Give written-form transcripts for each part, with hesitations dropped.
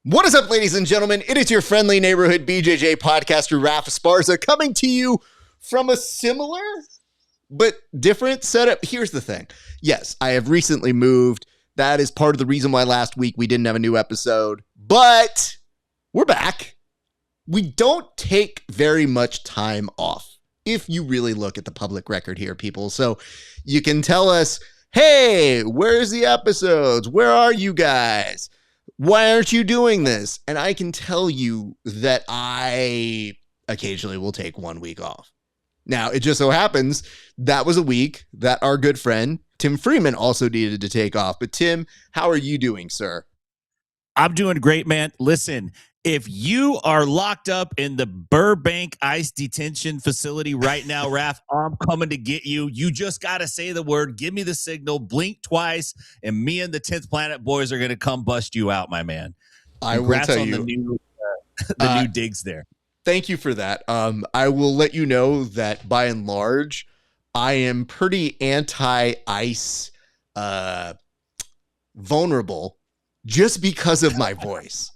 What is up, ladies and gentlemen? It is your friendly neighborhood BJJ podcaster, RAF ESPARZA, coming to you from a similar but different setup. Here's the thing. Yes, I have recently moved. That is part of the reason why last week we didn't have a new episode, but we're back. We don't take very much time off if you really look at the public record here, people. So you can tell us, hey, where's the episodes? Where are you guys? Why aren't you doing this? And I can tell you that I occasionally will take 1 week off. Now, it just so happens that was a week that our good friend Tim Freeman also needed to take off. But Tim, how are you doing, sir? I'm doing great, man. Listen, if you are locked up in the Burbank ICE detention facility right now, Raf, I'm coming to get you. You just got to say the word, give me the signal, blink twice, and me and the 10th Planet boys are going to come bust you out, my man. Congrats I will tell on you the new digs there. Thank you for that. I will let you know that by and large, I am pretty anti-ICE vulnerable just because of my voice.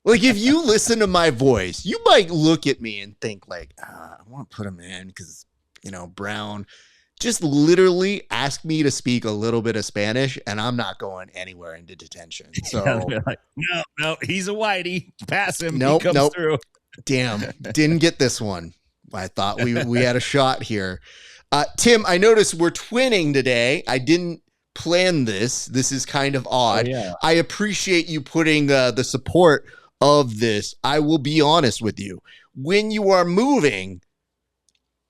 Like, if you listen to my voice, you might look at me and think like, I want to put him in because, brown. Just literally ask me to speak a little bit of Spanish and I'm not going anywhere into detention. So like, no, he's a whitey. Pass him. Nope, he comes through. Damn, didn't get this one. I thought we had a shot here. Tim, I noticed we're twinning today. I didn't plan this. This is kind of odd. Oh, yeah. I appreciate you putting the support of this. I will be honest with you. When you are moving,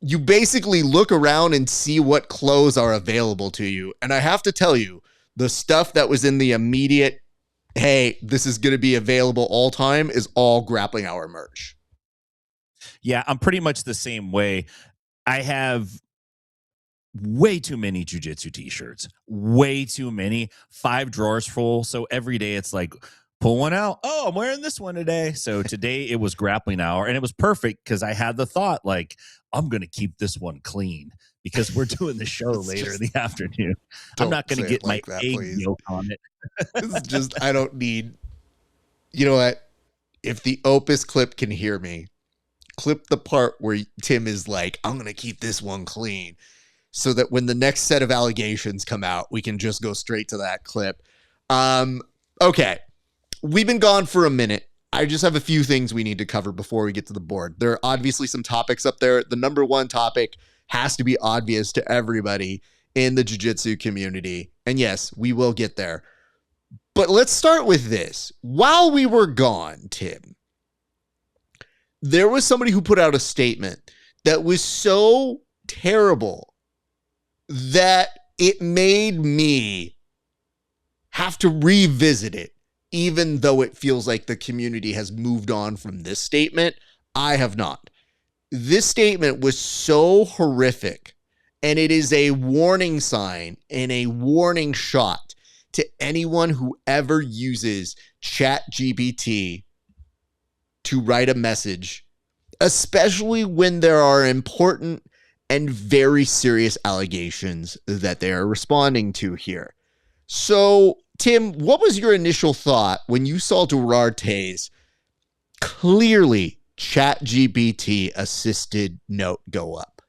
you basically look around and see what clothes are available to you. And I have to tell you, the stuff that was in the immediate, hey, this is going to be available all time, is all Grappling Hour merch. Yeah, I'm pretty much the same way. I have way too many jiu-jitsu t-shirts, way too many, 5 drawers full. So every day it's like, pull one out. Oh, I'm wearing this one today. So today it was Grappling Hour, and it was perfect because I had the thought like, I'm going to keep this one clean because we're doing the show later in the afternoon. I'm not going to get my egg yolk on it. It's just, I don't need, you know what? If the Opus clip can hear me, clip the part where Tim is like, I'm going to keep this one clean so that when the next set of allegations come out, we can just go straight to that clip. Okay. We've been gone for a minute. I just have a few things we need to cover before we get to the board. There are obviously some topics up there. The number one topic has to be obvious to everybody in the jiu-jitsu community. And yes, we will get there. But let's start with this. While we were gone, Tim, there was somebody who put out a statement that was so terrible that it made me have to revisit it. Even though it feels like the community has moved on from this statement, I have not. This statement was so horrific, and it is a warning sign and a warning shot to anyone who ever uses ChatGPT to write a message, especially when there are important and very serious allegations that they are responding to here. So, Tim, what was your initial thought when you saw Duarte's clearly ChatGPT assisted note go up?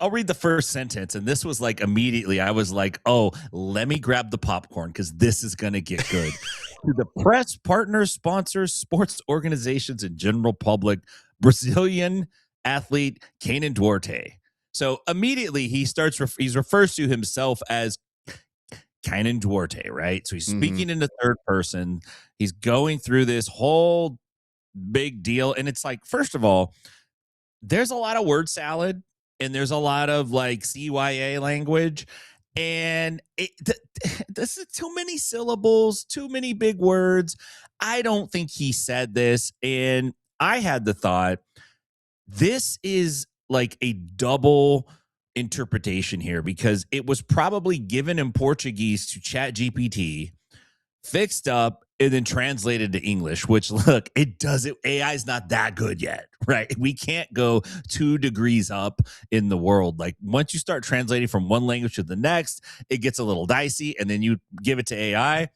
I'll read the first sentence. And this was like immediately I was like, oh, let me grab the popcorn because this is going to get good. To the press, partners, sponsors, sports organizations, and general public, Brazilian athlete Kaynan Duarte. So immediately he refers to himself as Kaynan Duarte, right? So he's speaking in the third person. He's going through this whole big deal. And it's like, first of all, there's a lot of word salad and there's a lot of like CYA language. And this is too many syllables, too many big words. I don't think he said this. And I had the thought, this is like a double interpretation here because it was probably given in Portuguese to ChatGPT, fixed up, and then translated to English, which look, it doesn't, AI is not that good yet, right? We can't go 2 degrees up in the world. Like once you start translating from one language to the next, it gets a little dicey, and then you give it to AI,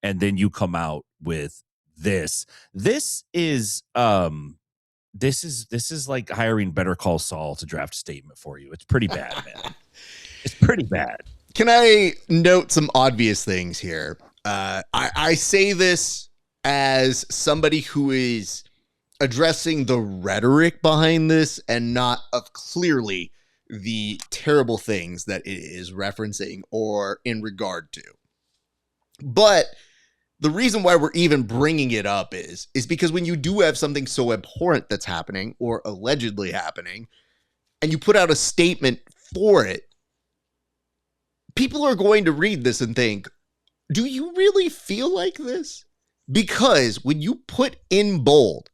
and then you come out with this. This is like hiring Better Call Saul to draft a statement for you. It's pretty bad, man. It's pretty bad. Can I note some obvious things here? I say this as somebody who is addressing the rhetoric behind this and not of clearly the terrible things that it is referencing or in regard to. But the reason why we're even bringing it up is because when you do have something so abhorrent that's happening or allegedly happening, and you put out a statement for it, people are going to read this and think, do you really feel like this? Because when you put in bold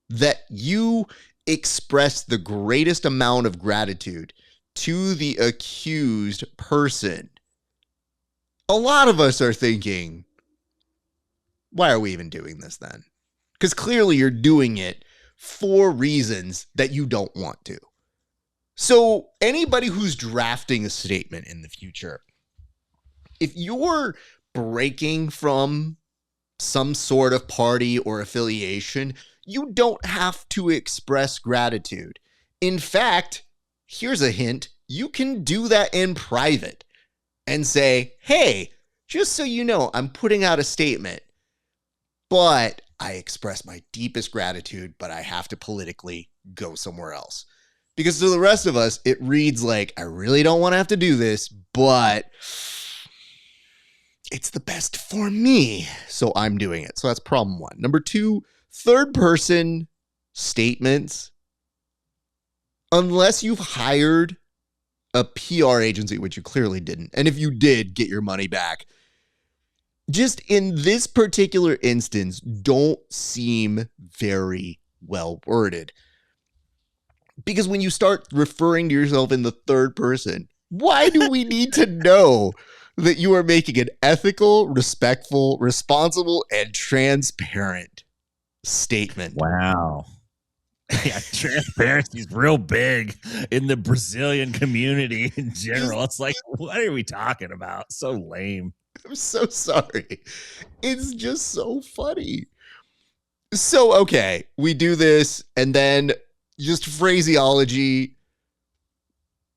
that you express the greatest amount of gratitude to the accused person, a lot of us are thinking, why are we even doing this then? Because clearly you're doing it for reasons that you don't want to. So anybody who's drafting a statement in the future, if you're breaking from some sort of party or affiliation, you don't have to express gratitude. In fact, here's a hint, you can do that in private and say, hey, just so you know, I'm putting out a statement, but I express my deepest gratitude, but I have to politically go somewhere else. Because to the rest of us, it reads like, I really don't want to have to do this, but it's the best for me, so I'm doing it. So that's problem 1. Number 2, third person statements. Unless you've hired a PR agency, which you clearly didn't, and if you did, get your money back. Just in this particular instance, don't seem very well worded. Because when you start referring to yourself in the third person, why do we need to know that you are making an ethical, respectful, responsible, and transparent statement? Wow. Yeah, transparency is real big in the Brazilian community in general. It's like, what are we talking about? So lame. I'm so sorry. It's just so funny. So, okay, we do this, and then just phraseology.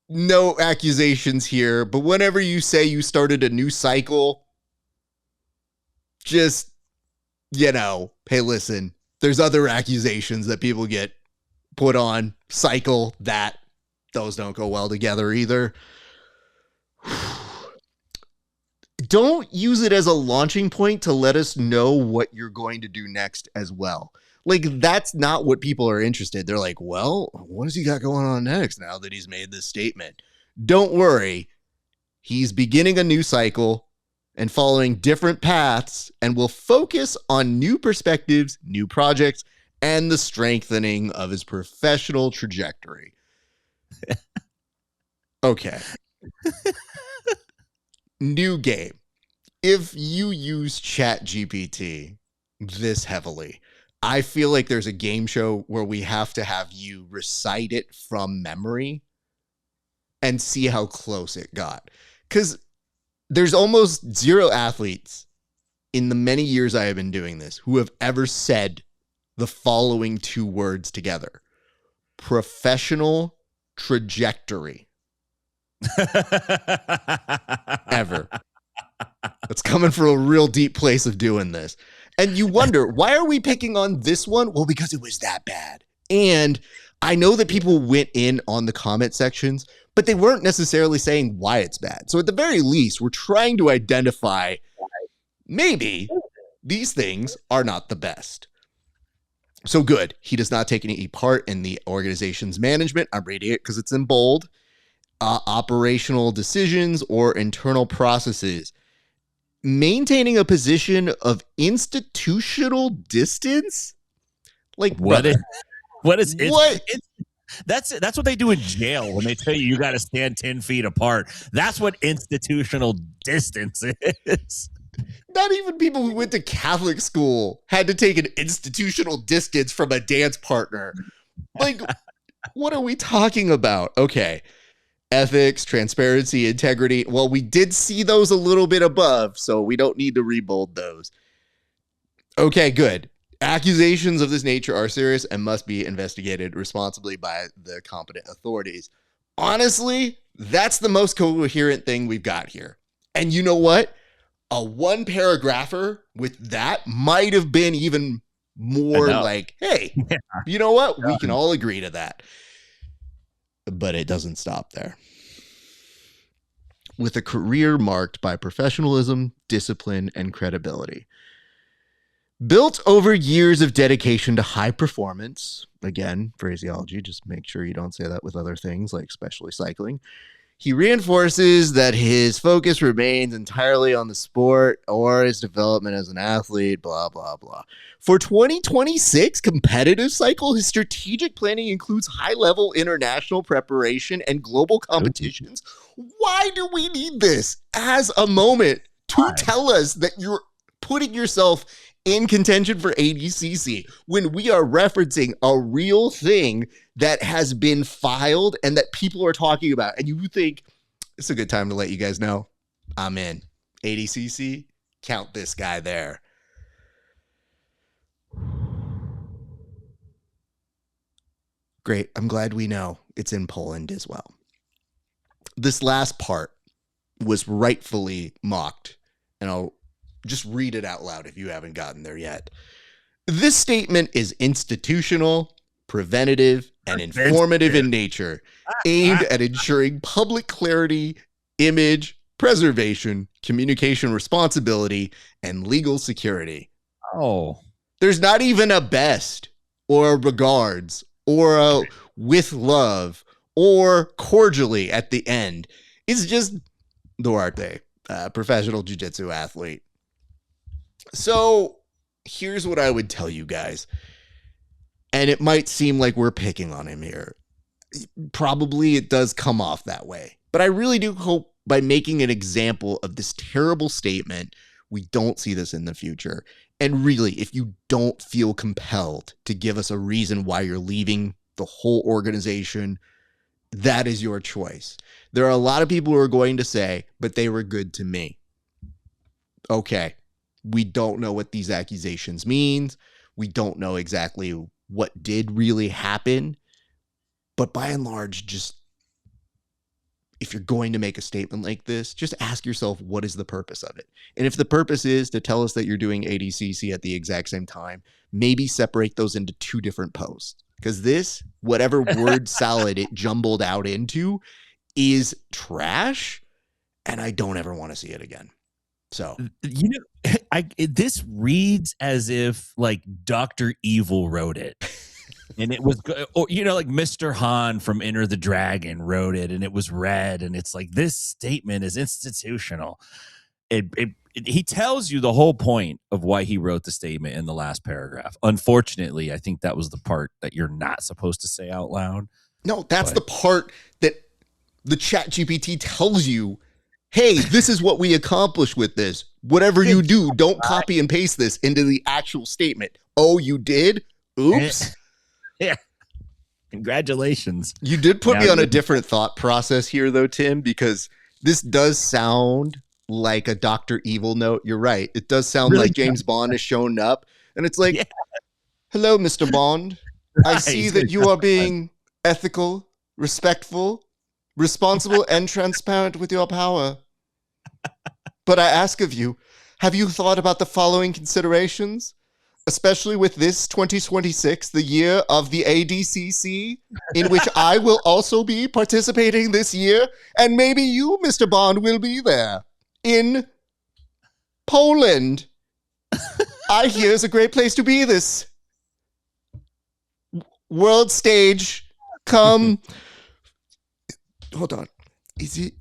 No accusations here, but whenever you say you started a new cycle, just, you know, hey, listen, there's other accusations that people get put on. Cycle, that, those don't go well together either. Don't use it as a launching point to let us know what you're going to do next as well. Like, that's not what people are interested. They're like, well, what has he got going on next now that he's made this statement? Don't worry. He's beginning a new cycle and following different paths, and will focus on new perspectives, new projects, and the strengthening of his professional trajectory. Okay. New game. If you use ChatGPT this heavily, I feel like there's a game show where we have to have you recite it from memory and see how close it got. Because there's almost zero athletes in the many years I have been doing this who have ever said the following 2 words together: professional trajectory. Ever. It's coming from a real deep place of doing this. And you wonder, why are we picking on this one? Well, because it was that bad. And I know that people went in on the comment sections, but they weren't necessarily saying why it's bad. So at the very least, we're trying to identify maybe these things are not the best. So good. He does not take any part in the organization's management. I'm reading it because it's in bold. Operational decisions or internal processes. Maintaining a position of institutional distance? Like, what is what? That's what they do in jail when they tell you got to stand 10 feet apart. That's what institutional distance is. Not even people who went to Catholic school had to take an institutional distance from a dance partner. Like, what are we talking about? Okay. Ethics, transparency, integrity. Well, we did see those a little bit above, so we don't need to rebold those. Okay, good. Accusations of this nature are serious and must be investigated responsibly by the competent authorities. Honestly, that's the most coherent thing we've got here. And you know what? A one paragrapher with that might have been even more like, hey, you know what? We can all agree to that. But it doesn't stop there. With a career marked by professionalism, discipline, and credibility. Built over years of dedication to high performance, again, phraseology, just make sure you don't say that with other things, like especially cycling. He reinforces that his focus remains entirely on the sport or his development as an athlete, blah, blah, blah. For 2026 competitive cycle, his strategic planning includes high-level international preparation and global competitions. Why do we need this as a moment to tell us that you're putting yourself in contention for ADCC when we are referencing a real thing that has been filed and that people are talking about? And you think it's a good time to let you guys know I'm in ADCC. Count this guy there. Great. I'm glad we know it's in Poland as well. This last part was rightfully mocked, and I'll just read it out loud if you haven't gotten there yet. This statement is institutional, preventative, and informative in nature, aimed at ensuring public clarity, image, preservation, communication responsibility, and legal security. Oh. There's not even a best or a regards or a with love or cordially at the end. It's just Duarte, professional jiu-jitsu athlete. So here's what I would tell you guys. And it might seem like we're picking on him here. Probably it does come off that way. But I really do hope by making an example of this terrible statement, we don't see this in the future. And really, if you don't feel compelled to give us a reason why you're leaving the whole organization, that is your choice. There are a lot of people who are going to say, but they were good to me. Okay. We don't know what these accusations mean. We don't know exactly what did really happen. But by and large, just if you're going to make a statement like this, just ask yourself, what is the purpose of it? And if the purpose is to tell us that you're doing ADCC at the exact same time, maybe separate those into two different posts. Because this, whatever word salad it jumbled out into, is trash. And I don't ever want to see it again. So, you know, this reads as if like Dr. Evil wrote it. And it was, or, you know, like Mr. Han from Enter the Dragon wrote it and it was read. And it's like, this statement is institutional. He tells you the whole point of why he wrote the statement in the last paragraph. Unfortunately, I think that was the part that you're not supposed to say out loud. No, that's the part that the ChatGPT tells you, hey, this is what we accomplish with this. Whatever you do, don't copy and paste this into the actual statement. Oh, you did? Oops. Yeah. Congratulations. You did put me on a different thought process here, though, Tim, because this does sound like a Dr. Evil note. You're right. It does sound like James Bond has shown up. And it's like, hello, Mr. Bond. I see that you are being ethical, respectful, responsible, and transparent with your power. But I ask of you, have you thought about the following considerations? Especially with this 2026, the year of the ADCC, in which I will also be participating this year, and maybe you, Mr. Bond, will be there in Poland. I hear is a great place to be this world stage. Come. Hold on. Is it,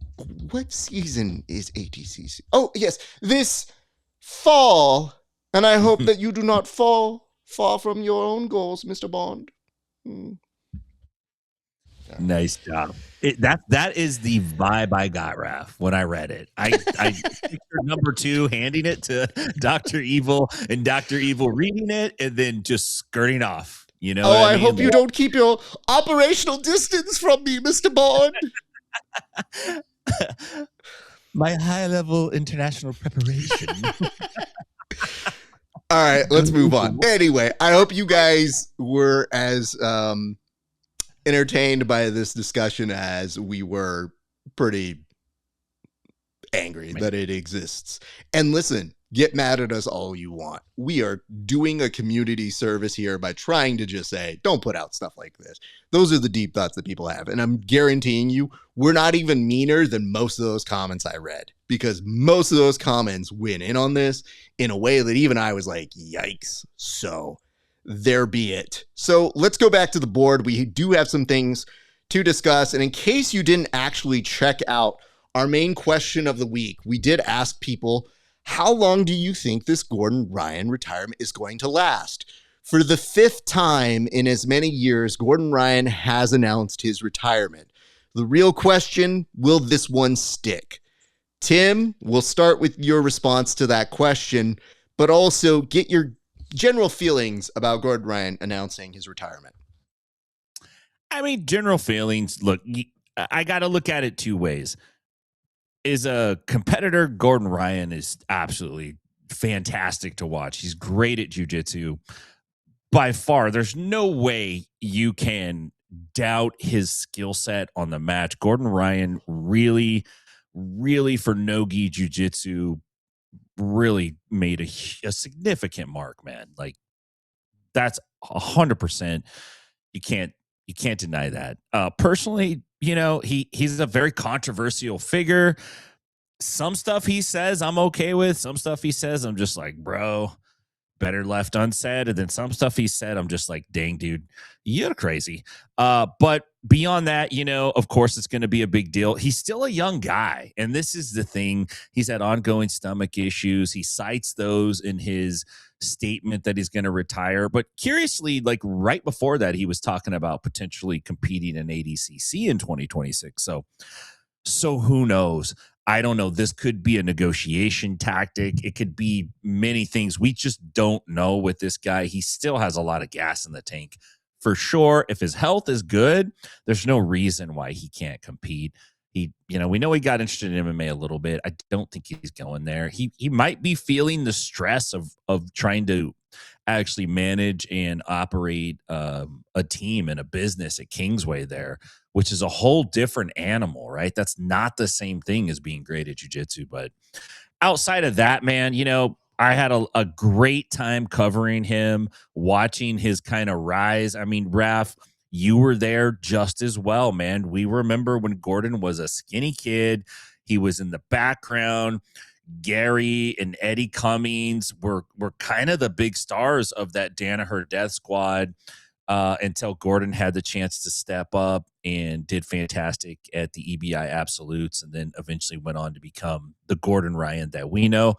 what season is ADCC? Oh, yes, this fall. And I hope that you do not fall far from your own goals, Mr. Bond. Nice job. That is the vibe I got, Raph, when I read it. I pictured number 2 handing it to Dr. Evil and Dr. Evil reading it and then just skirting off. You know what I I mean? hope you don't keep your operational distance from me, Mr. Bond. My high-level international preparation. All right, let's move on. Anyway, I hope you guys were as entertained by this discussion as we were pretty angry that it exists. And listen, get mad at us all you want. We are doing a community service here by trying to just say, don't put out stuff like this. Those are the deep thoughts that people have. And I'm guaranteeing you, we're not even meaner than most of those comments I read, because most of those comments went in on this in a way that even I was like, yikes. So there be it. So let's go back to the board. We do have some things to discuss. And in case you didn't actually check out our main question of the week, we did ask people, how long do you think this Gordon Ryan retirement is going to last? For the 5th time in as many years, Gordon Ryan has announced his retirement. The real question, will this one stick? Tim, we'll start with your response to that question, but also get your general feelings about Gordon Ryan announcing his retirement. I mean, general feelings. Look, I got to look at it 2 ways. Is a competitor, Gordon Ryan is absolutely fantastic to watch. He's great at jiu-jitsu. By far, there's no way you can doubt his skill set on the match. Gordon Ryan really, really, for no-gi jiu-jitsu, really made a significant mark, man. Like, that's 100%. You can't deny that. Personally, you know, he's a very controversial figure. Some stuff he says I'm okay with. Some stuff he says I'm just like, bro, better left unsaid. And then some stuff he said I'm just like, dang, dude, you're crazy. But beyond that, you know, of course it's going to be a big deal. He's still a young guy, and this is the thing. He's had ongoing stomach issues. He cites those in his statement that he's going to retire. But curiously, like right before that, he was talking about potentially competing in ADCC in 2026. So who knows? I don't know. This could be a negotiation tactic. It could be many things. We just don't know with this guy. He still has a lot of gas in the tank. For sure, if his health is good, there's no reason why he can't compete. We know he got interested in MMA a little bit. I don't think he's going there. He might be feeling the stress of trying to actually manage and operate a team and a business at Kingsway there, which is a whole different animal, right? That's not the same thing as being great at jiu-jitsu. But outside of that, man, you know, I had a great time covering him, watching his kind of rise. I mean, Raph, you were there just as well, man. We remember when Gordon was a skinny kid. He was in the background. Gary and Eddie Cummings were kind of the big stars of that Danaher Death Squad until Gordon had the chance to step up and did fantastic at the EBI Absolutes, and then eventually went on to become the Gordon Ryan that we know.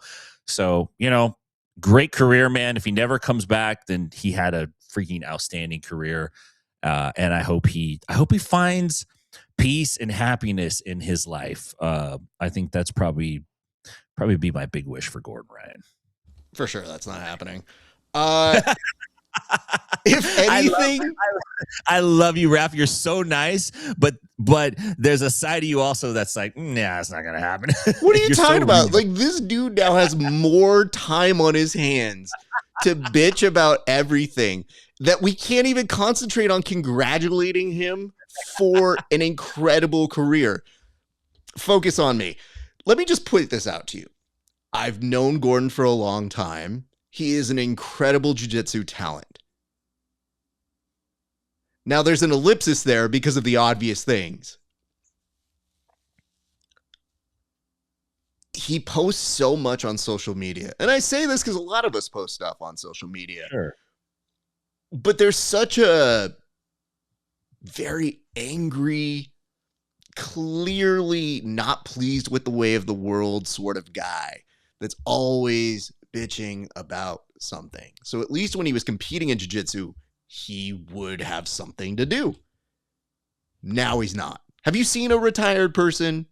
So, you know, great career, man. If he never comes back, then he had a freaking outstanding career. And I hope he finds peace and happiness in his life. I think that's probably be my big wish for Gordon Ryan. For sure, that's not happening. If anything, I love you, Raph. You're so nice, but there's a side of you also that's like, nah, it's not gonna happen. What are you talking about? Like, this dude now has more time on his hands to bitch about everything that we can't even concentrate on congratulating him for an incredible career. Focus on me. Let me just put this out to you. I've known Gordon for a long time. He is an incredible jiu-jitsu talent. Now, there's an ellipsis there because of the obvious things. He posts so much on social media. And I say this because a lot of us post stuff on social media. Sure. But there's such a very angry, clearly not pleased with the way of the world sort of guy that's always bitching about something. So at least when he was competing in jiu-jitsu, he would have something to do. Now he's not. Have you seen a retired person?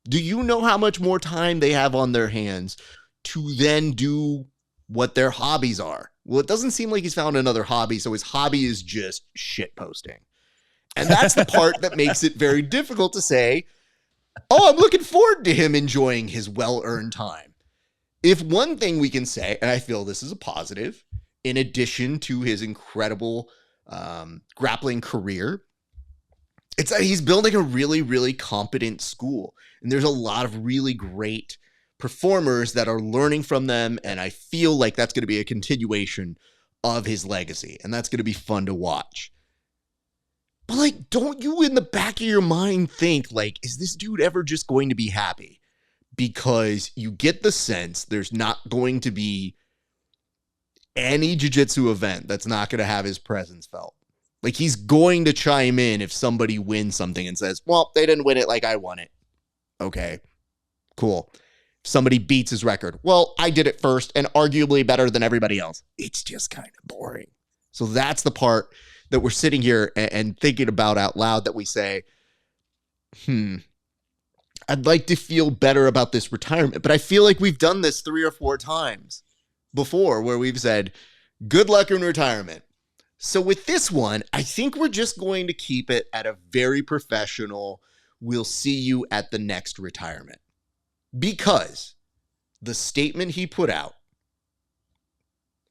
Do you know how much more time they have on their hands to then do what their hobbies are? Well, it doesn't seem like he's found another hobby, so his hobby is just shit posting. And that's the part that makes it very difficult to say, oh, I'm looking forward to him enjoying his well-earned time. If one thing we can say, and I feel this is a positive, in addition to his incredible grappling career, it's that he's building a really, really competent school. And there's a lot of really great performers that are learning from them. And I feel like that's going to be a continuation of his legacy. And that's going to be fun to watch. But like, don't you in the back of your mind think like, is this dude ever just going to be happy? Because you get the sense there's not going to be any jiu-jitsu event that's not going to have his presence felt. Like, he's going to chime in if somebody wins something and says, well, they didn't win it like I won it. Okay, cool. If somebody beats his record, well, I did it first and arguably better than everybody else. It's just kind of boring. So that's the part that we're sitting here and thinking about out loud, that we say, I'd like to feel better about this retirement, but I feel like we've done this 3 or 4 times before where we've said, good luck in retirement. So with this one, I think we're just going to keep it at a very professional, we'll see you at the next retirement. Because the statement he put out,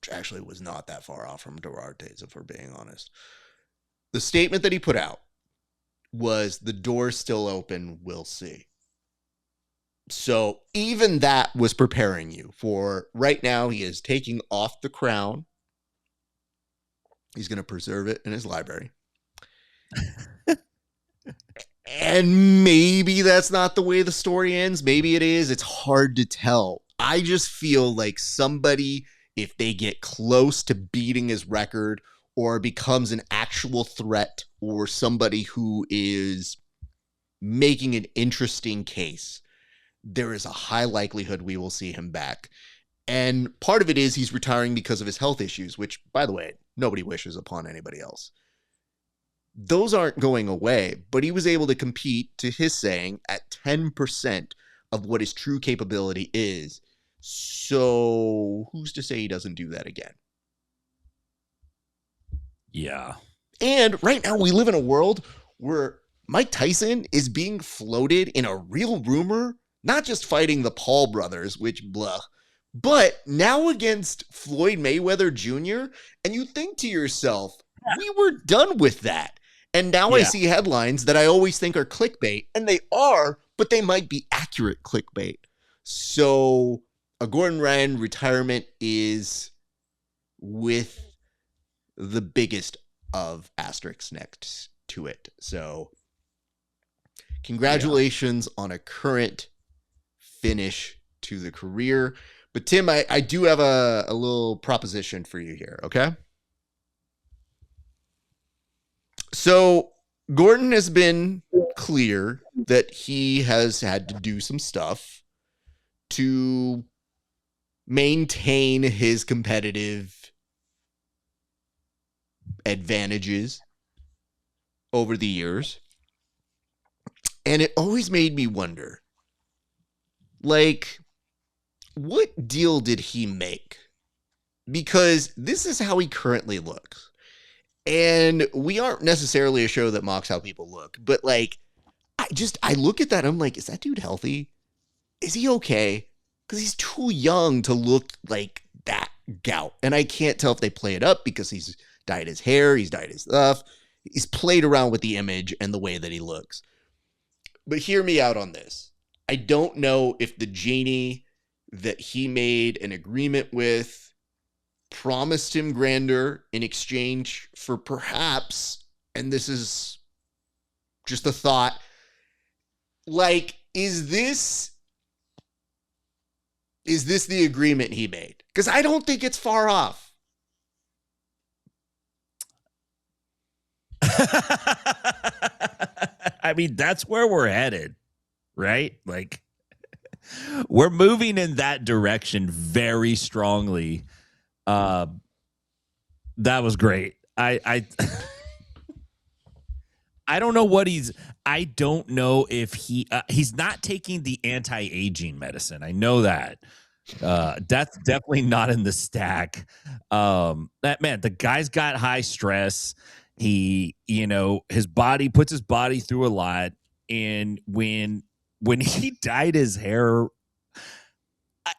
which actually was not that far off from Duarte's, if we're being honest. The statement that he put out was, the door's still open, we'll see. So even that was preparing you for right now. He is taking off the crown. He's going to preserve it in his library. And maybe that's not the way the story ends. Maybe it is. It's hard to tell. I just feel like somebody, if they get close to beating his record or becomes an actual threat or somebody who is making an interesting case, there is a high likelihood we will see him back. And part of it is he's retiring because of his health issues, which, by the way, nobody wishes upon anybody else. Those aren't going away, but he was able to compete, to his saying, at 10% of what his true capability is. So who's to say he doesn't do that again? Yeah. And right now we live in a world where Mike Tyson is being floated in a real rumor, not just fighting the Paul brothers, which blah, but now against Floyd Mayweather Jr. And you think to yourself, we were done with that. And now I see headlines that I always think are clickbait, and they are, but they might be accurate clickbait. So a Gordon Ryan retirement is with the biggest of asterisks next to it. So congratulations on a current finish to the career. But Tim, I do have a little proposition for you here, okay? So Gordon has been clear that he has had to do some stuff to maintain his competitive advantages over the years. And it always made me wonder, like, what deal did he make? Because this is how he currently looks. And we aren't necessarily a show that mocks how people look, but like, I look at that, I'm like, is that dude healthy? Is he okay? Because he's too young to look like that gout. And I can't tell if they play it up because he's dyed his hair, he's dyed his stuff. He's played around with the image and the way that he looks. But hear me out on this. I don't know if the genie that he made an agreement with promised him grandeur in exchange for perhaps, and this is just a thought, like, is this the agreement he made? Because I don't think it's far off. I mean, that's where we're headed, right? Like, we're moving in that direction very strongly. That was great. I I don't know what I don't know if he's not taking the anti-aging medicine. I know that. That's definitely not in the stack. That man, the guy's got high stress. He, his body puts his body through a lot. And when he dyed his hair,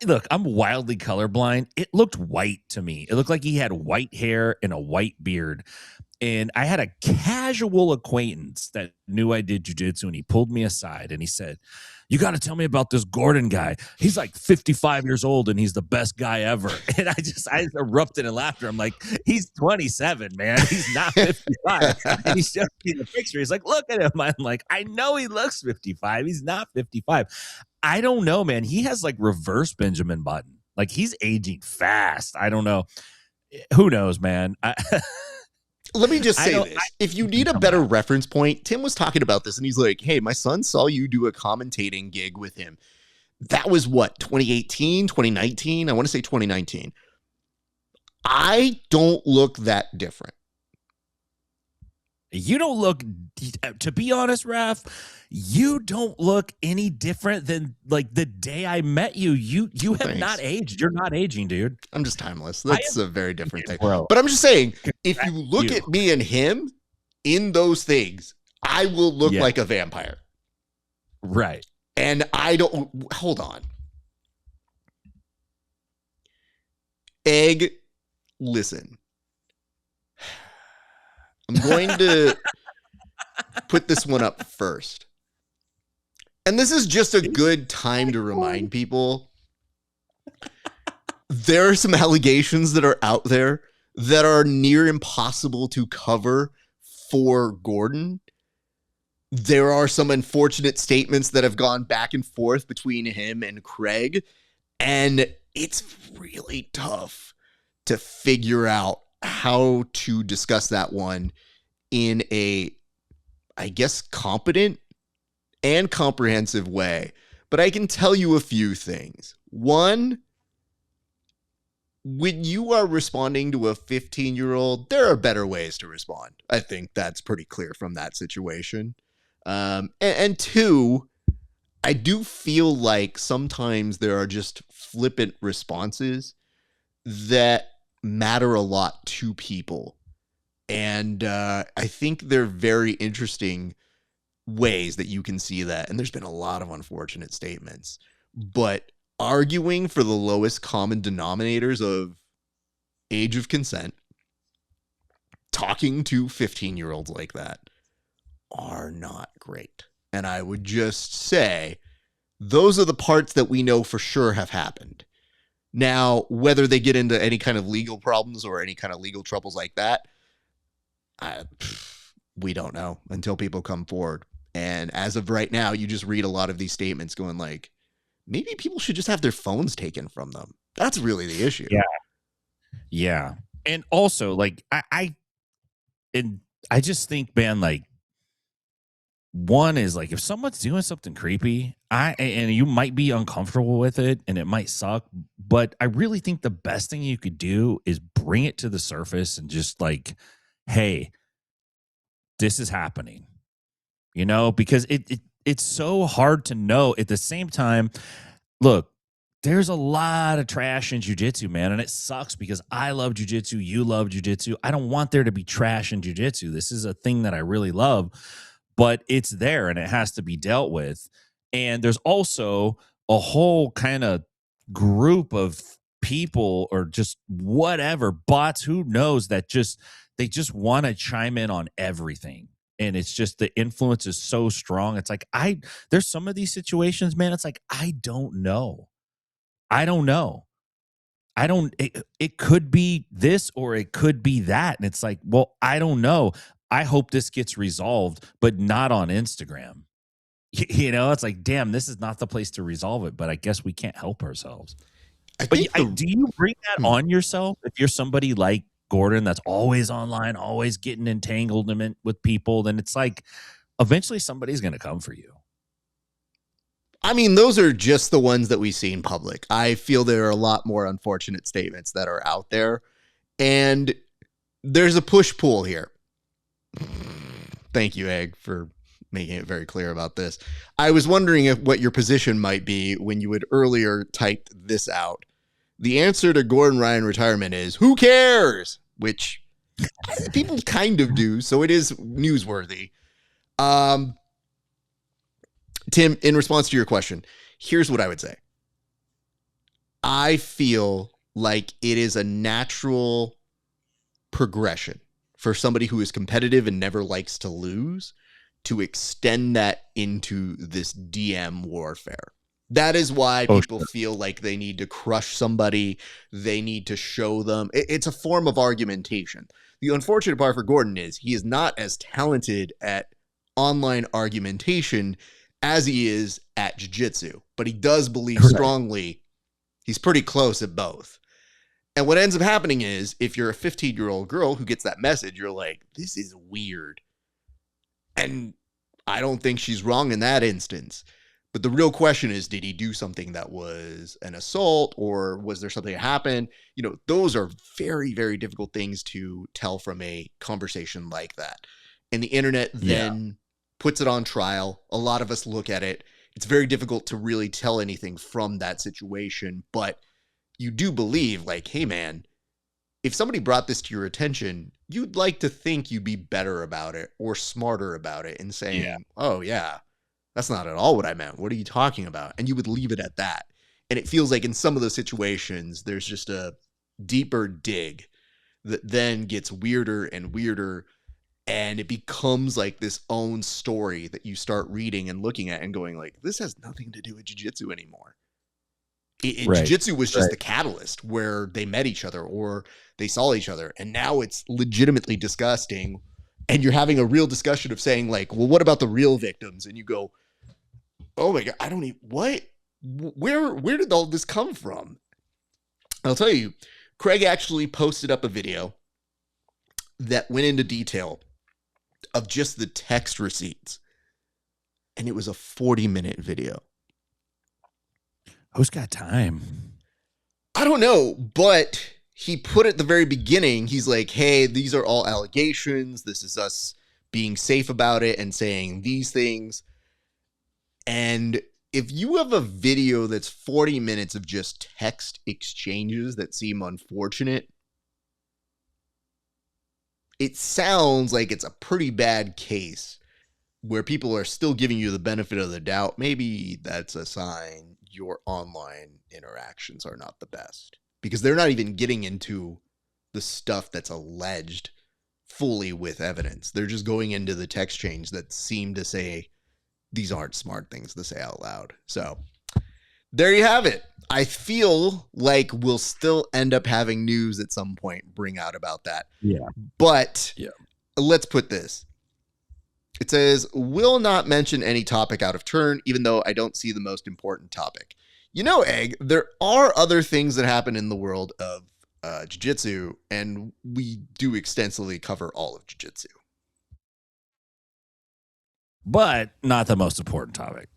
look, I'm wildly colorblind. It looked white to me. It looked like he had white hair and a white beard. And I had a casual acquaintance that knew I did jiu-jitsu, and he pulled me aside and he said, "You got to tell me about this Gordon guy. He's like 55 years old and he's the best guy ever." And I erupted in laughter. I'm like, he's 27, man. He's not 55. And he showed me the picture. He's like, "Look at him." I'm like, I know he looks 55. He's not 55. I don't know, man. He has like reverse Benjamin Button. Like, he's aging fast. I don't know. Who knows, man? Let me just say this. If you need a better reference point, Tim was talking about this and he's like, "Hey, my son saw you do a commentating gig with him." That was what, 2018, 2019? I want to say 2019. I don't look that different. You don't look, to be honest, Raf, you don't look any different than like the day I met you. You have not aged. You're not aging, dude. I'm just timeless. That's a very different thing. Bro. But I'm just saying, if you look at me and him in those things, I will look like a vampire. Right. And I don't, hold on. Egg, listen. I'm going to put this one up first. And this is just a good time to remind people there are some allegations that are out there that are near impossible to cover for Gordon. There are some unfortunate statements that have gone back and forth between him and Craig, and it's really tough to figure out how to discuss that one in a, I guess, competent and comprehensive way. But I can tell you a few things. One, when you are responding to a 15-year-old, there are better ways to respond. I think that's pretty clear from that situation. And two, I do feel like sometimes there are just flippant responses that matter a lot to people. And I think they're very interesting ways that you can see that. And there's been a lot of unfortunate statements. But arguing for the lowest common denominators of age of consent, talking to 15-year-olds like that are not great. And I would just say those are the parts that we know for sure have happened. Now, whether they get into any kind of legal problems or any kind of legal troubles like that, we don't know until people come forward. And as of right now, you just read a lot of these statements going like, maybe people should just have their phones taken from them. That's really the issue. Yeah. Yeah. And also, like, I just think, man, like, one is like, if someone's doing something creepy, and you might be uncomfortable with it and it might suck, but I really think the best thing you could do is bring it to the surface and just like, hey, this is happening, because it's so hard to know. At the same time, look, there's a lot of trash in jiu-jitsu, man, and it sucks because I love jiu-jitsu, you love jiu-jitsu. I don't want there to be trash in jiu-jitsu. This is a thing that I really love, but it's there and it has to be dealt with. And there's also a whole kind of group of people or just whatever, bots, who knows, that they just want to chime in on everything. And it's just, the influence is so strong. It's like, there's some of these situations, man, it's like, I don't know. It could be this or it could be that. And it's like, well, I don't know. I hope this gets resolved, but not on Instagram. It's like, damn, this is not the place to resolve it, but I guess we can't help ourselves. Do you bring that on yourself if you're somebody like Gordon that's always online, always getting entangled with people? Then it's like, eventually somebody's going to come for you. I mean, those are just the ones that we see in public. I feel there are a lot more unfortunate statements that are out there, and there's a push-pull here. Thank you, Egg, for making it very clear about this. I was wondering what your position might be when you had earlier typed this out. The answer to Gordon Ryan retirement is, who cares? Which people kind of do, so it is newsworthy. Tim, in response to your question, here's what I would say. I feel like it is a natural progression for somebody who is competitive and never likes to lose to extend that into this DM warfare. That is why people feel like they need to crush somebody. They need to show them. It's a form of argumentation. The unfortunate part for Gordon is he is not as talented at online argumentation as he is at jiu-jitsu, but he does believe strongly he's pretty close at both. And what ends up happening is if you're a 15-year-old girl who gets that message, you're like, this is weird. And I don't think she's wrong in that instance. But the real question is, did he do something that was an assault, or was there something that happened? You know, those are very, very difficult things to tell from a conversation like that. And the internet then puts it on trial. A lot of us look at it. It's very difficult to really tell anything from that situation. But you do believe, like, hey, man, if somebody brought this to your attention, you'd like to think you'd be better about it or smarter about it and saying, oh, yeah, that's not at all what I meant. What are you talking about? And you would leave it at that. And it feels like in some of those situations, there's just a deeper dig that then gets weirder and weirder. And it becomes like this own story that you start reading and looking at and going like, this has nothing to do with jiu-jitsu anymore. Jiu-jitsu was just the catalyst where they met each other or they saw each other. And now it's legitimately disgusting. And you're having a real discussion of saying like, well, what about the real victims? And you go, oh my God, I don't even, what? Where did all this come from? I'll tell you, Craig actually posted up a video that went into detail of just the text receipts. And it was a 40-minute video. Who's got time? I don't know, but he put at the very beginning, he's like, hey, these are all allegations. This is us being safe about it and saying these things. And if you have a video that's 40 minutes of just text exchanges that seem unfortunate, it sounds like it's a pretty bad case where people are still giving you the benefit of the doubt. Maybe that's a sign your online interactions are not the best, because they're not even getting into the stuff that's alleged fully with evidence. They're just going into the text change that seem to say these aren't smart things to say out loud. So there you have it. I feel like we'll still end up having news at some point bring out about that. Yeah. But let's put this. It says, will not mention any topic out of turn, even though I don't see the most important topic. You know, Egg, there are other things that happen in the world of jiu-jitsu, and we do extensively cover all of jiu-jitsu. But not the most important topic.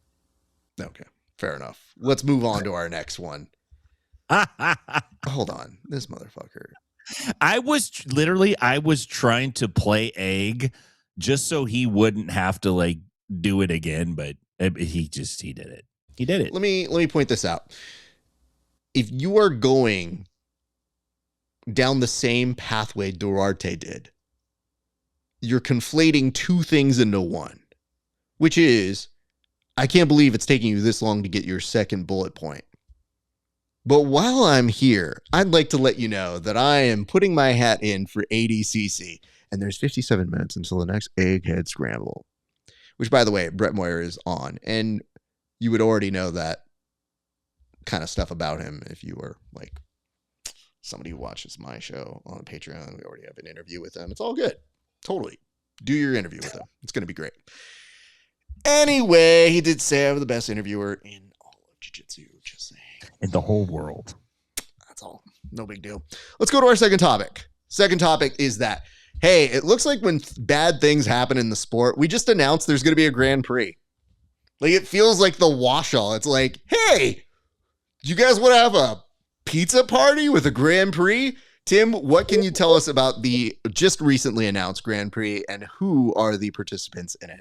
Okay, fair enough. Let's move on to our next one. Hold on, this motherfucker. I was trying to play Egg just so he wouldn't have to like do it again, but he did it. He did it. Let me point this out. If you are going down the same pathway Duarte did, you're conflating two things into one, which is, I can't believe it's taking you this long to get your second bullet point. But while I'm here, I'd like to let you know that I am putting my hat in for ADCC. And there's 57 minutes until the next Egghead Scramble, which, by the way, Brett Moyer is on. And you would already know that kind of stuff about him if you were like somebody who watches my show on Patreon. We already have an interview with him. It's all good. Totally. Do your interview with him. It's going to be great. Anyway, he did say I was the best interviewer in all of jiu-jitsu. Just saying. In the whole world. That's all. No big deal. Let's go to our second topic. Second topic is that, hey, it looks like when bad things happen in the sport, we just announced there's going to be a Grand Prix. Like, it feels like the wash-all. It's like, hey, you guys want to have a pizza party with a Grand Prix? Tim, what can you tell us about the just recently announced Grand Prix and who are the participants in it?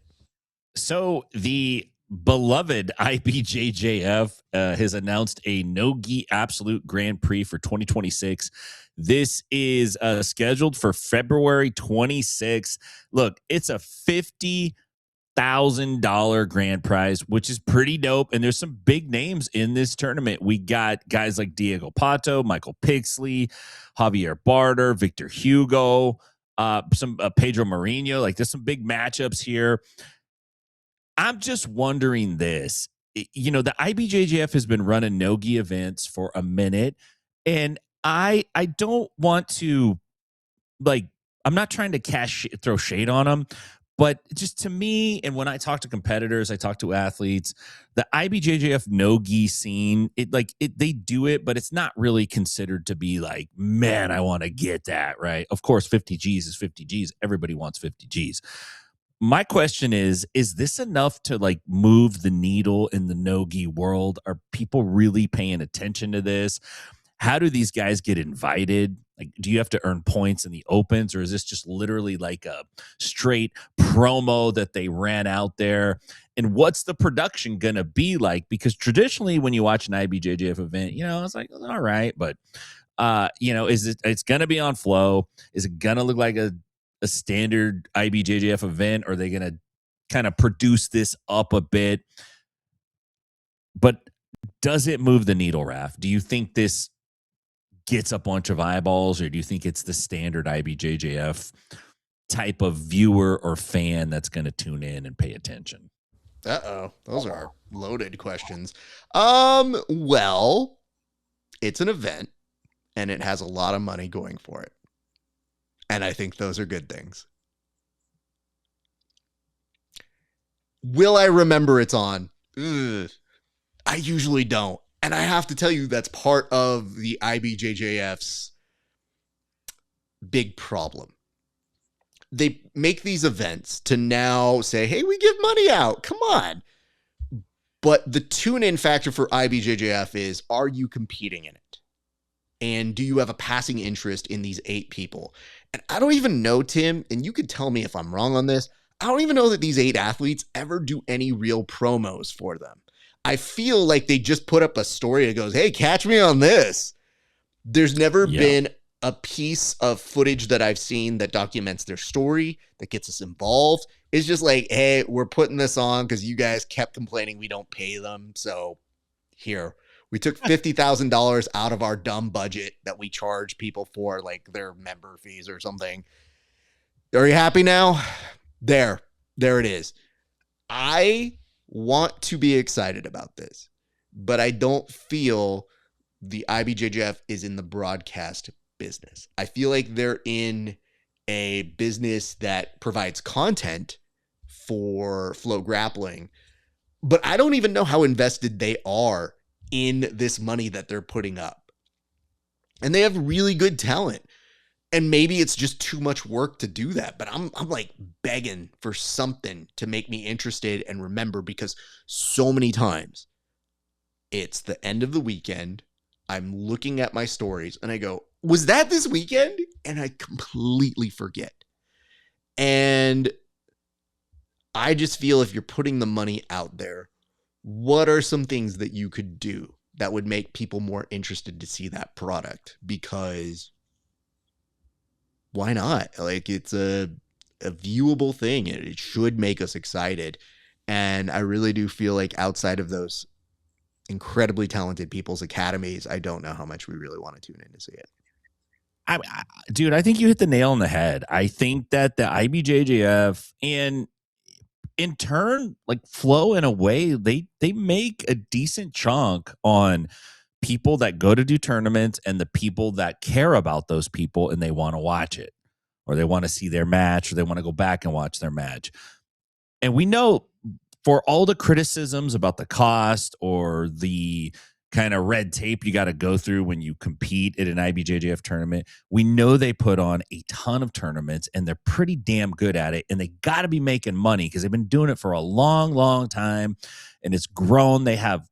So the beloved IBJJF has announced a no-gi absolute Grand Prix for 2026. This is scheduled for February 26th. Look, it's a $50,000 grand prize, which is pretty dope. And there's some big names in this tournament. We got guys like Diego Pato, Michael Pixley, Javier Barter, Victor Hugo, some Pedro Mourinho. Like, there's some big matchups here. I'm just wondering this. You know, the IBJJF has been running no-gi events for a minute, and I don't want to, like, I'm not trying to throw shade on them, but just to me, and when I talk to competitors, I talk to athletes, the IBJJF no-gi scene, they do it, but it's not really considered to be like, man, I want to get that, right? Of course, 50 G's is 50 G's. Everybody wants 50 G's. My question is this enough to like move the needle in the no-gi world? Are people really paying attention to this? How do these guys get invited? Like, do you have to earn points in the opens, or is this just literally like a straight promo that they ran out there? And what's the production going to be like? Because traditionally when you watch an IBJJF event, you know, it's like, all right, but you know, it's going to be on flow? Is it going to look like a standard IBJJF event? Or are they going to kind of produce this up a bit? But does it move the needle, Raf? Do you think this gets a bunch of eyeballs, or do you think it's the standard IBJJF type of viewer or fan that's going to tune in and pay attention? Uh-oh. Those are loaded questions. Well, it's an event and it has a lot of money going for it. And I think those are good things. Will I remember it's on? Ugh, I usually don't. And I have to tell you, that's part of the IBJJF's big problem. They make these events to now say, hey, we give money out. Come on. But the tune-in factor for IBJJF is, are you competing in it? And do you have a passing interest in these 8 people? And I don't even know, Tim, and you could tell me if I'm wrong on this, I don't even know that these 8 athletes ever do any real promos for them. I feel like they just put up a story that goes, hey, catch me on this. There's never been a piece of footage that I've seen that documents their story, that gets us involved. It's just like, hey, we're putting this on because you guys kept complaining we don't pay them. So here, we took $50,000 out of our dumb budget that we charge people for, like their member fees or something. Are you happy now? There it is. I want to be excited about this, but I don't feel the IBJJF is in the broadcast business. I feel like they're in a business that provides content for Flow Grappling, but I don't even know how invested they are in this money that they're putting up. And they have really good talent. And maybe it's just too much work to do that, but I'm like begging for something to make me interested and remember, because so many times it's the end of the weekend. I'm looking at my stories and I go, was that this weekend? And I completely forget. And I just feel if you're putting the money out there, what are some things that you could do that would make people more interested to see that product? Because why not? Like, it's a viewable thing. It should make us excited. And I really do feel like outside of those incredibly talented people's academies, I don't know how much we really want to tune in to see it. Dude, I think you hit the nail on the head. I think that the IBJJF, and in turn, like Flow, in a way, they make a decent chunk on people that go to do tournaments and the people that care about those people and they want to watch it, or they want to see their match, or they want to go back and watch their match. And we know, for all the criticisms about the cost or the kind of red tape you got to go through when you compete at an IBJJF tournament, we know they put on a ton of tournaments and they're pretty damn good at it. And they got to be making money because they've been doing it for a long, long time, and it's grown. They have,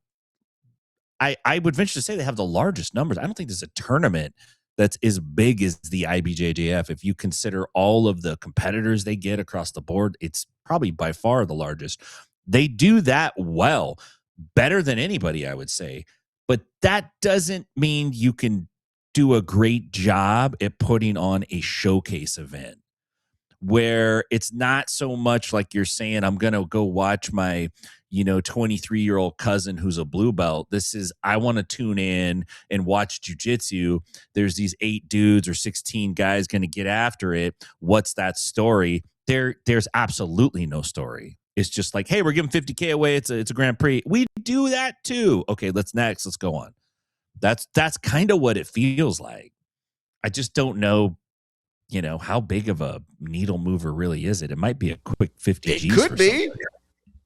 I would venture to say, they have the largest numbers. I don't think there's a tournament that's as big as the IBJJF. If you consider all of the competitors they get across the board, it's probably by far the largest. They do that well, better than anybody, I would say. But that doesn't mean you can do a great job at putting on a showcase event where it's not so much like you're saying, I'm going to go watch my, 23-year-old cousin who's a blue belt. This is, I want to tune in and watch jujitsu. There's these 8 dudes or 16 guys going to get after it. What's that story? There's absolutely no story. It's just like, hey, we're giving 50K away. It's a Grand Prix. We do that too. Okay, let's go on. That's kind of what it feels like. I just don't know, how big of a needle mover really is it? It might be a quick 50 G's. It could be.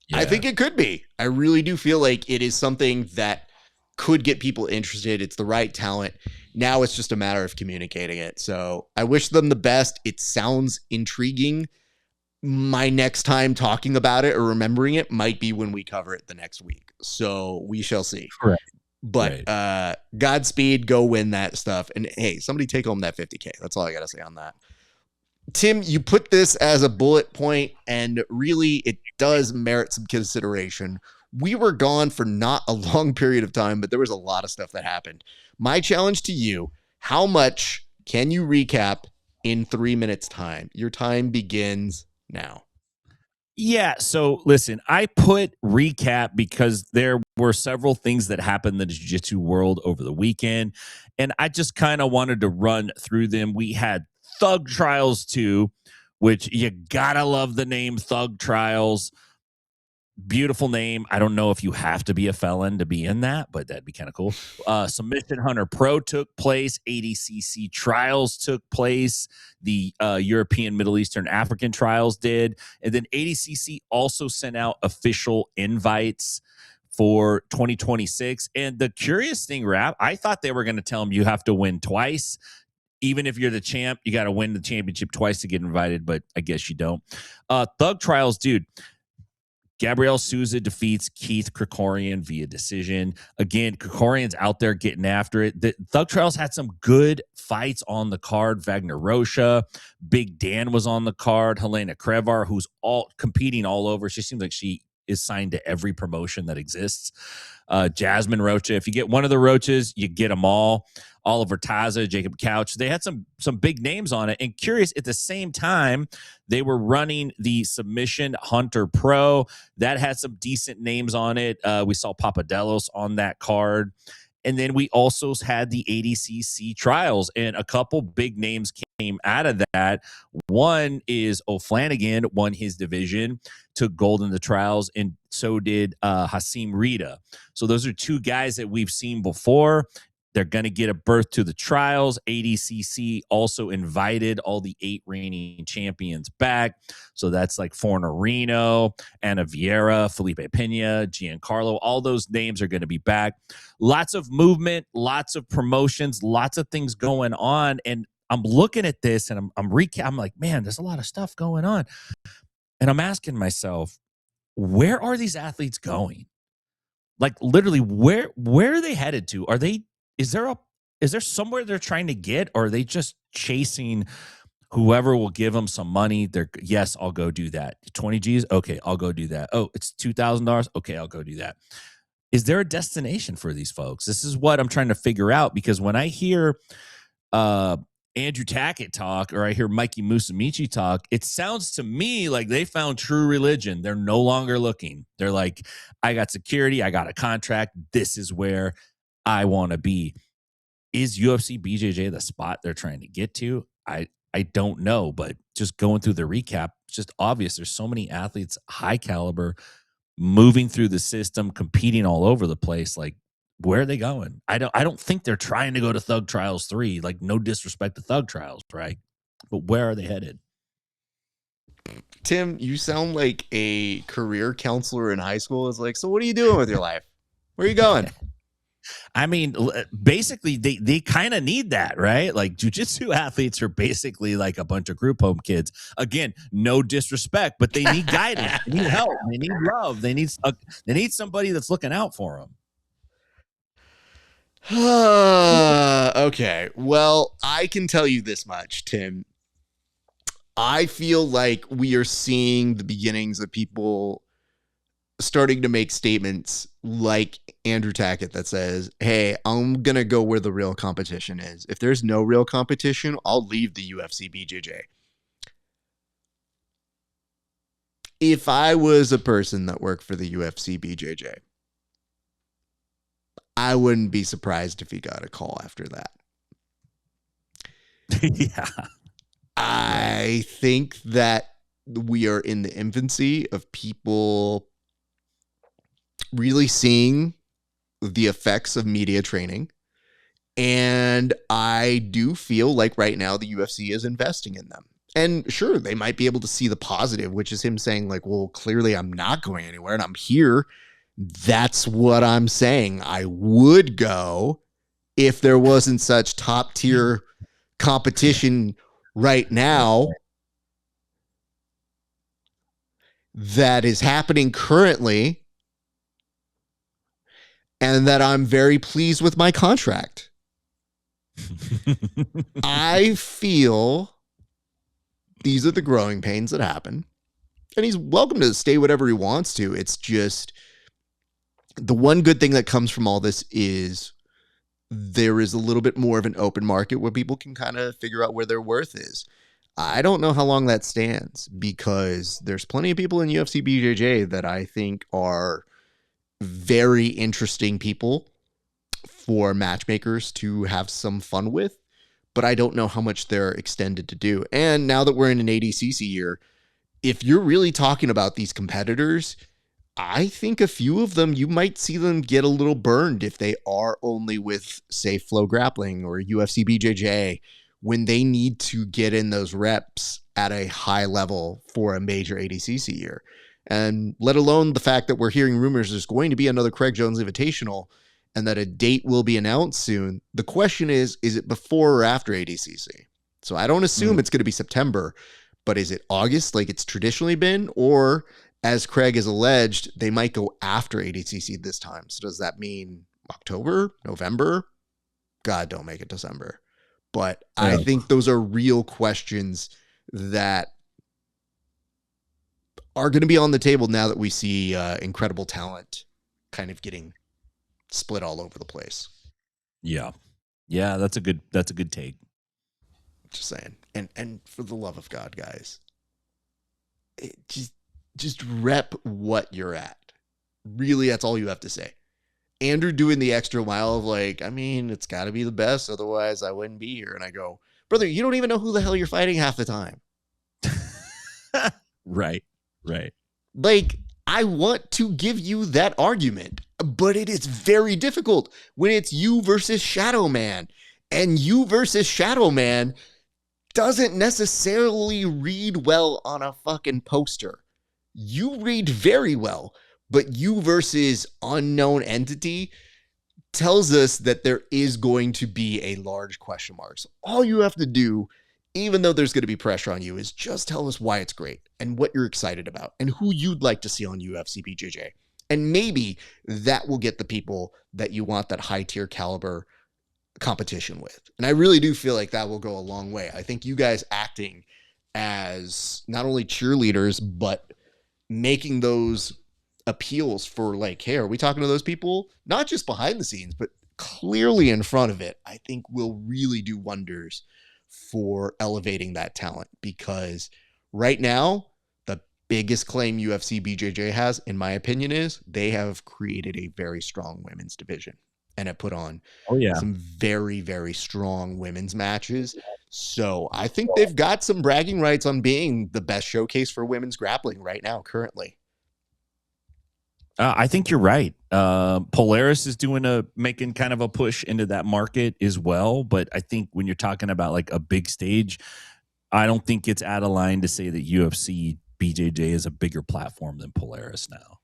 Yeah. I think it could be. I really do feel like it is something that could get people interested. It's the right talent. Now it's just a matter of communicating it. So I wish them the best. It sounds intriguing. My next time talking about it or remembering it might be when we cover it the next week. So we shall see. Correct. But Godspeed, go win that stuff. And hey, somebody take home that 50K. That's all I got to say on that. Tim, you put this as a bullet point, and really it does merit some consideration. We were gone for not a long period of time, but there was a lot of stuff that happened. My challenge to you, how much can you recap in 3 minutes time? Your time begins now. Yeah, so listen, I put recap because there were several things that happened in the jiu-jitsu world over the weekend, and I just kind of wanted to run through them. We had Thug Trials 2, which you gotta love the name Thug Trials. Beautiful name. I don't know if you have to be a felon to be in that, but that'd be kind of cool. Submission Hunter Pro took place. ADCC Trials took place. The European, Middle Eastern, African Trials did. And then ADCC also sent out official invites for 2026. And the curious thing, Rap, I thought they were going to tell them you have to win twice. Even if you're the champ, you got to win the championship twice to get invited, but I guess you don't. Thug Trials, dude. Gabriel Souza defeats Keith Krikorian via decision. Again, Krikorian's out there getting after it. The Thug Trials had some good fights on the card. Wagner Rocha, Big Dan was on the card. Helena Krevar, who's all competing all over. She seems like she is signed to every promotion that exists. Jasmine Rocha. If you get one of the Roaches, you get them all. Oliver Taza, Jacob Couch. They had some big names on it. And curious, at the same time, they were running the Submission Hunter Pro. That had some decent names on it. We saw Papadelos on that card. And then we also had the ADCC Trials, and a couple big names came out of that. One is O'Flanagan, won his division, took gold in the Trials, and so did Hasim Rita. So those are 2 guys that we've seen before. They're going to get a berth to the Trials. ADCC also invited all the 8 reigning champions back. So that's like Fornerino, Ana Vieira, Felipe Pena, Giancarlo. All those names are going to be back. Lots of movement, lots of promotions, lots of things going on. And I'm looking at this and I'm like, man, there's a lot of stuff going on. And I'm asking myself, where are these athletes going? Like literally, where are they headed to? Is there somewhere they're trying to get, or are they just chasing whoever will give them some money? Yes, I'll go do that. 20 G's, okay, I'll go do that. Oh, it's $2,000, okay, I'll go do that. Is there a destination for these folks? This is what I'm trying to figure out, because when I hear Andrew Tackett talk, or I hear Mikey Musumeci talk, it sounds to me like they found true religion. They're no longer looking. They're like, I got security, I got a contract, this is where I want to be. Is UFC BJJ the spot they're trying to get to? I don't know, but just going through the recap, it's just obvious. There's so many athletes, high caliber, moving through the system, competing all over the place. Like, where are they going? I don't think they're trying to go to Thug Trials 3. Like, no disrespect to Thug Trials, right? But where are they headed? Tim, you sound like a career counselor in high school. It's like, so what are you doing with your life? Where are you going? I mean, basically, they kind of need that, right? Like, jiu-jitsu athletes are basically like a bunch of group home kids. Again, no disrespect, but they need guidance. They need help. They need love. They need somebody that's looking out for them. Okay. Well, I can tell you this much, Tim. I feel like we are seeing the beginnings of people starting to make statements like Andrew Tackett that says, hey, I'm going to go where the real competition is. If there's no real competition, I'll leave the UFC BJJ. If I was a person that worked for the UFC BJJ, I wouldn't be surprised if he got a call after that. Yeah. I think that we are in the infancy of people really seeing the effects of media training. And I do feel like right now the UFC is investing in them. And sure, they might be able to see the positive, which is him saying, like, well, clearly I'm not going anywhere and I'm here. That's what I'm saying. I would go if there wasn't such top tier competition right now that is happening currently, and that I'm very pleased with my contract. I feel these are the growing pains that happen. And he's welcome to stay whatever he wants to. It's just the one good thing that comes from all this is there is a little bit more of an open market where people can kind of figure out where their worth is. I don't know how long that stands because there's plenty of people in UFC BJJ that I think are very interesting people for matchmakers to have some fun with, but I don't know how much they're extended to do. And now that we're in an ADCC year, if you're really talking about these competitors, I think a few of them, you might see them get a little burned if they are only with, say, Flow Grappling or UFC BJJ, when they need to get in those reps at a high level for a major ADCC year. And let alone the fact that we're hearing rumors there's going to be another Craig Jones Invitational and that a date will be announced soon. The question is it before or after ADCC? So I don't assume it's going to be September, but is it August like it's traditionally been? Or, as Craig has alleged, they might go after ADCC this time. So does that mean October, November? God, don't make it December. But yeah. I think those are real questions that are going to be on the table now that we see incredible talent kind of getting split all over the place. Yeah. Yeah, that's a good take. Just saying. And for the love of God, guys, just rep what you're at. Really, that's all you have to say. Andrew doing the extra mile of like, I mean, it's got to be the best, otherwise I wouldn't be here. And I go, brother, you don't even know who the hell you're fighting half the time. Right. Like, I want to give you that argument, but it is very difficult when it's you versus Shadow Man. And you versus Shadow Man doesn't necessarily read well on a fucking poster. You read very well, but you versus unknown entity tells us that there is going to be a large question mark. So all you have to do, even though there's going to be pressure on you, is just tell us why it's great and what you're excited about and who you'd like to see on UFC BJJ. And maybe that will get the people that you want that high tier caliber competition with. And I really do feel like that will go a long way. I think you guys acting as not only cheerleaders, but making those appeals for like, hey, are we talking to those people? Not just behind the scenes, but clearly in front of it, I think will really do wonders for elevating that talent. Because right now, the biggest claim UFC BJJ has, in my opinion, is they have created a very strong women's division and have put on some very, very strong women's matches. So I think they've got some bragging rights on being the best showcase for women's grappling right now, currently. I think you're right. Polaris is making kind of a push into that market as well. But I think when you're talking about like a big stage, I don't think it's out of line to say that UFC BJJ is a bigger platform than Polaris now.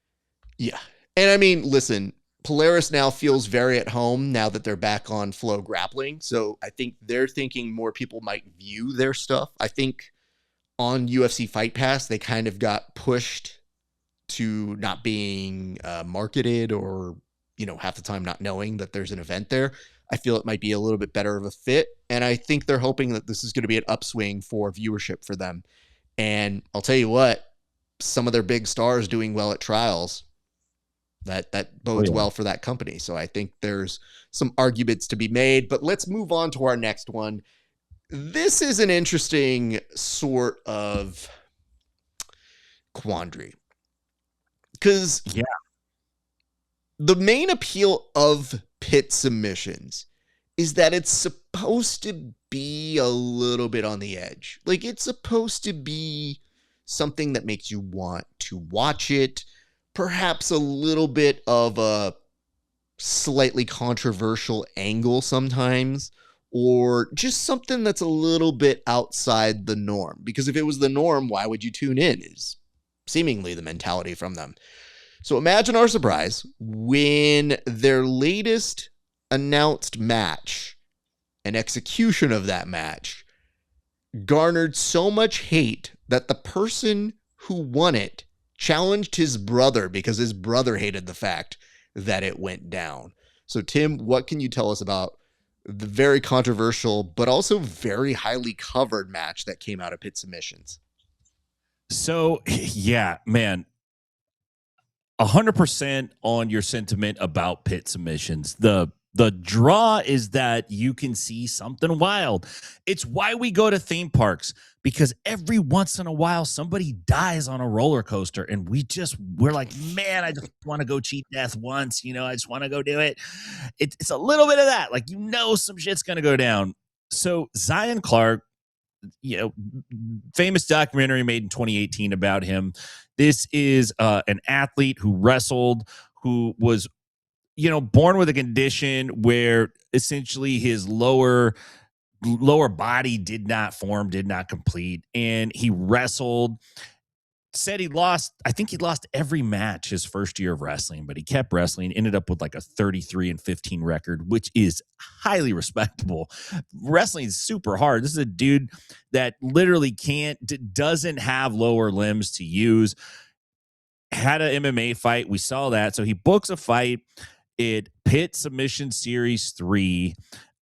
Yeah. And I mean, listen, Polaris now feels very at home now that they're back on Flow Grappling. So I think they're thinking more people might view their stuff. I think on UFC Fight Pass, they kind of got pushed to not being marketed or, half the time not knowing that there's an event there. I feel it might be a little bit better of a fit. And I think they're hoping that this is going to be an upswing for viewership for them. And I'll tell you what, some of their big stars doing well at trials, that bodes well for that company. So I think there's some arguments to be made, but let's move on to our next one. This is an interesting sort of quandary, because the main appeal of pit submissions is that it's supposed to be a little bit on the edge. Like, it's supposed to be something that makes you want to watch it, perhaps a little bit of a slightly controversial angle sometimes, or just something that's a little bit outside the norm. Because if it was the norm, why would you tune in, is seemingly the mentality from them. So imagine our surprise when their latest announced match and execution of that match garnered so much hate that the person who won it challenged his brother because his brother hated the fact that it went down. So Tim, what can you tell us about the very controversial but also very highly covered match that came out of pit submissions? So yeah, man, 100% on your sentiment about pit submissions. The draw is that you can see something wild. It's why we go to theme parks, because every once in a while somebody dies on a roller coaster and we're like, man, I just want to go cheat death once, I just want to go do it. It's a little bit of that, like, some shit's going to go down. So Zion Clark, famous documentary made in 2018 about him. This is an athlete who wrestled, who was born with a condition where essentially his lower body did not form, did not complete. And he wrestled, said I think he lost every match his first year of wrestling, but he kept wrestling, ended up with like a 33-15 record, which is highly respectable. Wrestling is super hard. This is a dude that literally doesn't have lower limbs to use. Had an MMA fight. We saw that. So he books a fight at Pit Submission Series 3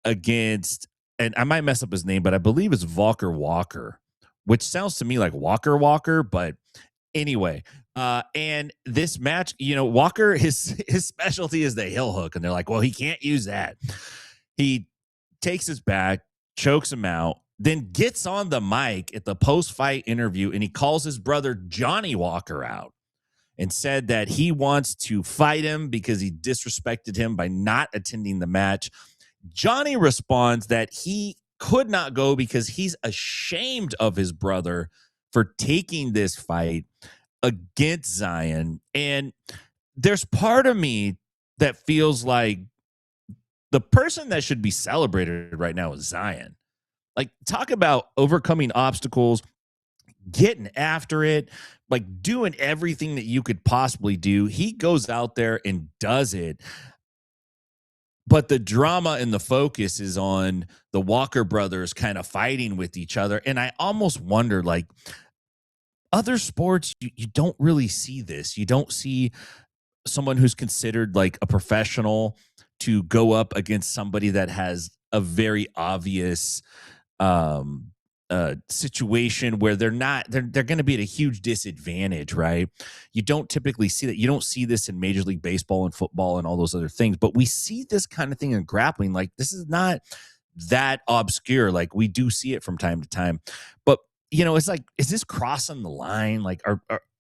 against, and I might mess up his name, but I believe it's Volker Walker, which sounds to me like Walker, but anyway. And this match, Walker, his specialty is the heel hook, and they're like, well, he can't use that. He takes his back, chokes him out, then gets on the mic at the post-fight interview, and he calls his brother Johnny Walker out and said that he wants to fight him because he disrespected him by not attending the match. Johnny responds that he could not go because he's ashamed of his brother for taking this fight against Zion. And there's part of me that feels like the person that should be celebrated right now is Zion. Like, talk about overcoming obstacles, getting after it, like doing everything that you could possibly do. He goes out there and does it. But the drama and the focus is on the Walker brothers kind of fighting with each other. And I almost wonder, like, other sports, you don't really see this. You don't see someone who's considered like a professional to go up against somebody that has a very obvious situation where they're going to be at a huge disadvantage, right? You don't typically see that. You don't see this in Major League Baseball and football and all those other things, but we see this kind of thing in grappling. Like, this is not that obscure. Like, we do see it from time to time, but it's like, is this crossing the line? Like,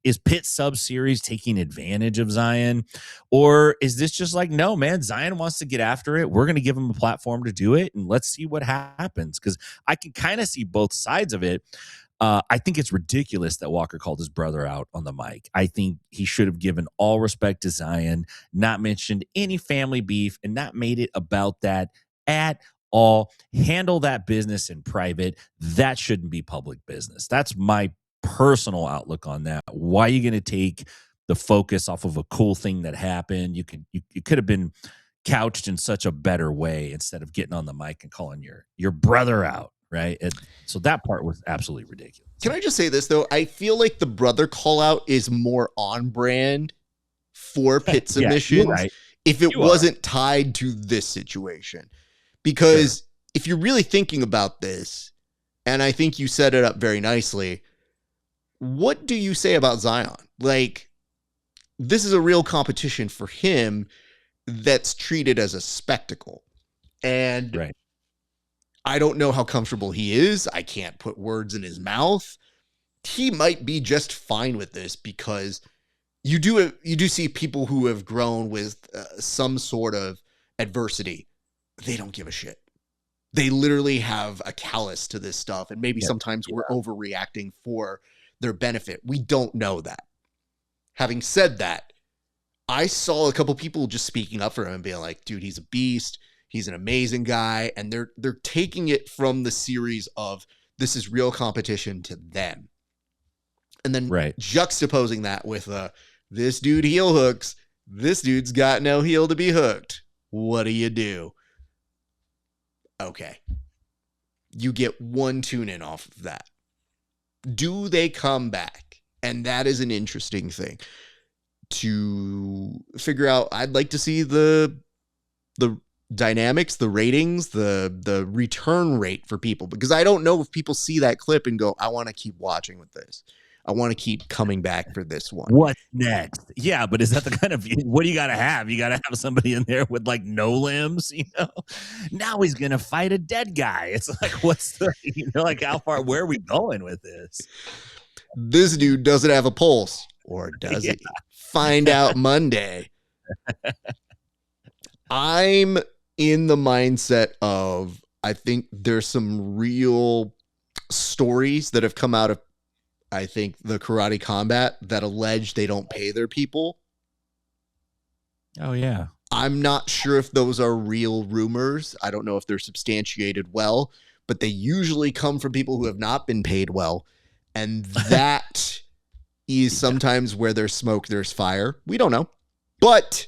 is Pitt Sub Series taking advantage of Zion? Or is this just like, no, man, Zion wants to get after it. We're going to give him a platform to do it, and let's see what happens. Because I can kind of see both sides of it. I think it's ridiculous that Walker called his brother out on the mic. I think he should have given all respect to Zion, not mentioned any family beef, and not made it about that at all. Handle that business in private. That shouldn't be public business. That's my personal outlook on that. Why are you going to take the focus off of a cool thing that happened? You could have been couched in such a better way instead of getting on the mic and calling your brother out, right? So that part was absolutely ridiculous. Can I just say this, though? I feel like the brother call out is more on brand for pit submissions. Yeah, you're right. if it wasn't tied to this situation. Because if you're really thinking about this, and I think you set it up very nicely, what do you say about Zion? Like, this is a real competition for him that's treated as a spectacle. And I don't know how comfortable he is. I can't put words in his mouth. He might be just fine with this because you do see people who have grown with some sort of adversity. They don't give a shit. They literally have a callus to this stuff. And maybe sometimes we're overreacting for their benefit. We don't know that. Having said that, I saw a couple people just speaking up for him and being like, dude, he's a beast. He's an amazing guy. And they're taking it from the series of this is real competition to them. And then juxtaposing that with this dude heel hooks. This dude's got no heel to be hooked. What do? Okay. You get one tune in off of that. Do they come back? And that is an interesting thing to figure out. I'd like to see the dynamics, the ratings, the return rate for people, because I don't know if people see that clip and go, I want to keep watching with this. I want to keep coming back for this one. What's next? Yeah, but is that the kind of, what do you got to have? You got to have somebody in there with like no limbs, you know? Now he's going to fight a dead guy. It's like, what's the, you know, like how far, where are we going with this? This dude doesn't have a pulse, or does he? Find out Monday. I'm in the mindset of, I think there's some real stories that have come out of, I think, the Karate Combat that allege they don't pay their people. Oh, yeah. I'm not sure if those are real rumors. I don't know if they're substantiated well, but they usually come from people who have not been paid well. And that is sometimes where there's smoke, there's fire. We don't know. But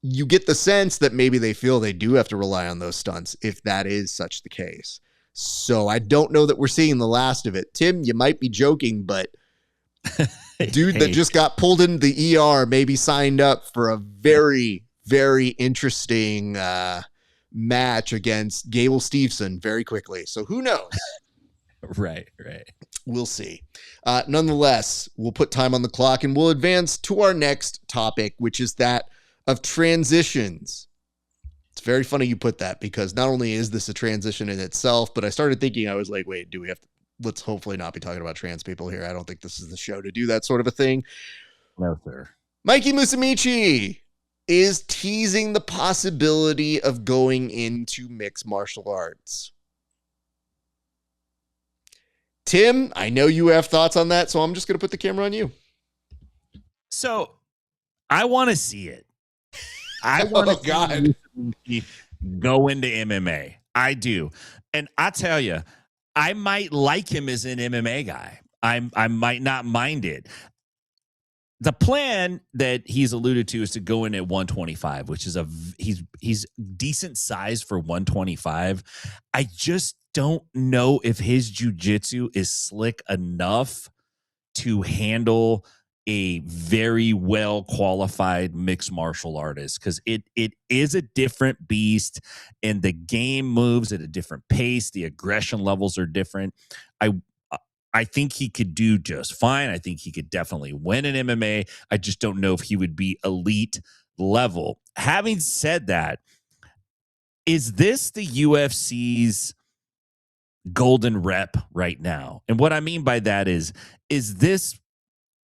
you get the sense that maybe they feel they do have to rely on those stunts if that is such the case. So I don't know that we're seeing the last of it. Tim, you might be joking, but dude that just got pulled into the ER maybe signed up for a very, very interesting match against Gable Steveson very quickly. So who knows? Right. We'll see. Nonetheless, we'll put time on the clock and we'll advance to our next topic, which is that of transitions. It's very funny you put that, because not only is this a transition in itself, but I started thinking, I was like, wait, do we have to, let's hopefully not be talking about trans people here. I don't think this is the show to do that sort of a thing. No, sir. Mikey Musumeci is teasing the possibility of going into mixed martial arts. Tim, I know you have thoughts on that, so I'm just going to put the camera on you. So I want to see it. I want to go into MMA. I do. And I tell you, I might like him as an MMA guy. I might not mind it. The plan that he's alluded to is to go in at 125, which is he's decent size for 125. I just don't know if his jiu-jitsu is slick enough to handle a very well qualified mixed martial artist, because it is a different beast and the game moves at a different pace. The aggression levels are different. I think he could do just fine. I think he could definitely win an MMA. I just don't know if he would be elite level. Having said that, is this the UFC's golden rep right now? And what I mean by that is this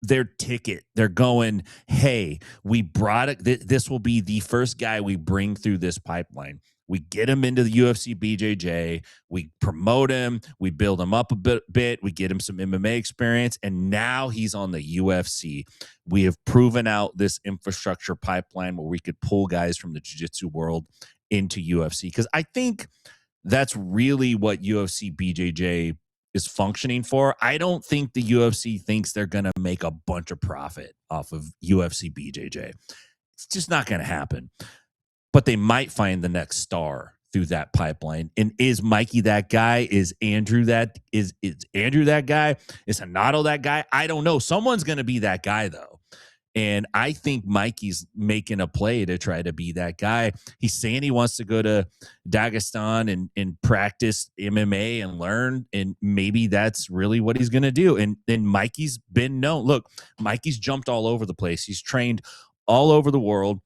their ticket? They're going, hey, we brought it. This will be the first guy we bring through this pipeline. We get him into the UFC BJJ. We promote him. We build him up a bit. We get him some MMA experience. And now he's on the UFC. We have proven out this infrastructure pipeline where we could pull guys from the jiu-jitsu world into UFC. Because I think that's really what UFC BJJ is functioning for. I don't think the UFC thinks they're going to make a bunch of profit off of UFC BJJ. It's just not going to happen. But they might find the next star through that pipeline. And is Mikey that guy? Is Andrew that Andrew that guy? Is Hanato that guy? I don't know. Someone's going to be that guy, though. And I think Mikey's making a play to try to be that guy. He's saying he wants to go to Dagestan and practice MMA and learn. And maybe that's really what he's going to do. And then Mikey's been known. Look, Mikey's jumped all over the place. He's trained all over the world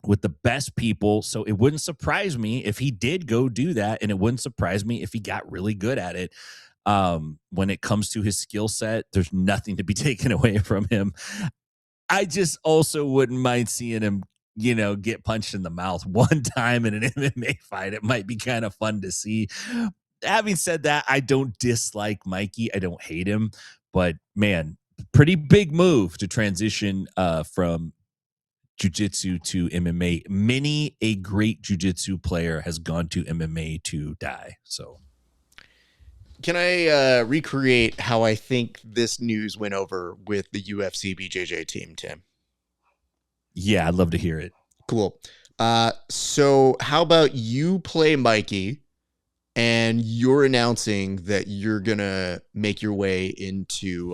with the best people. So it wouldn't surprise me if he did go do that. And it wouldn't surprise me if he got really good at it. When it comes to his skill set, there's nothing to be taken away from him. I just also wouldn't mind seeing him, get punched in the mouth one time in an MMA fight. It might be kind of fun to see. Having said that, I don't dislike Mikey. I don't hate him. But, man, pretty big move to transition from jiu-jitsu to MMA. Many a great jiu-jitsu player has gone to MMA to die. So, can I recreate how I think this news went over with the UFC BJJ team, Tim? Yeah, I'd love to hear it. Cool. So how about you play Mikey and you're announcing that you're going to make your way into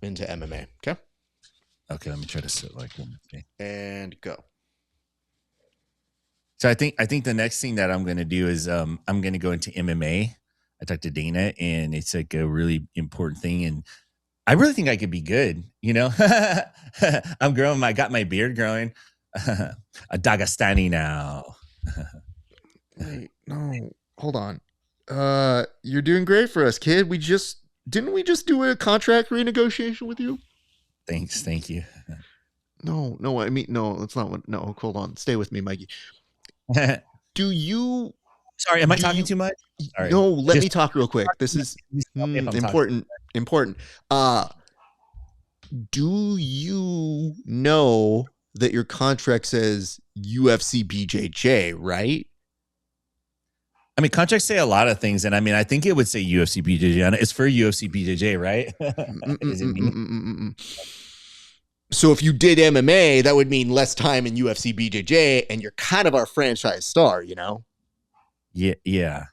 MMA. Okay. Okay. Let me try to sit like one. Okay. And go. So I think the next thing that I'm going to do is I'm going to go into MMA. I talked to Dana, and it's like a really important thing. And I really think I could be good, I'm growing. I got my beard growing. A Dagestani now. Wait, no, hold on. You're doing great for us, kid. Didn't we just do a contract renegotiation with you? Thanks. Thank you. No, I mean, no, that's not what, no, hold on. Stay with me, Mikey. Sorry, am I talking too much? Sorry. No, let me talk real quick. This is important. Do you know that your contract says UFC BJJ, right? I mean, contracts say a lot of things, and I mean, I think it would say UFC BJJ on it. It's for UFC BJJ, right? Is it me? So if you did MMA, that would mean less time in UFC BJJ, and you're kind of our franchise star, Yeah.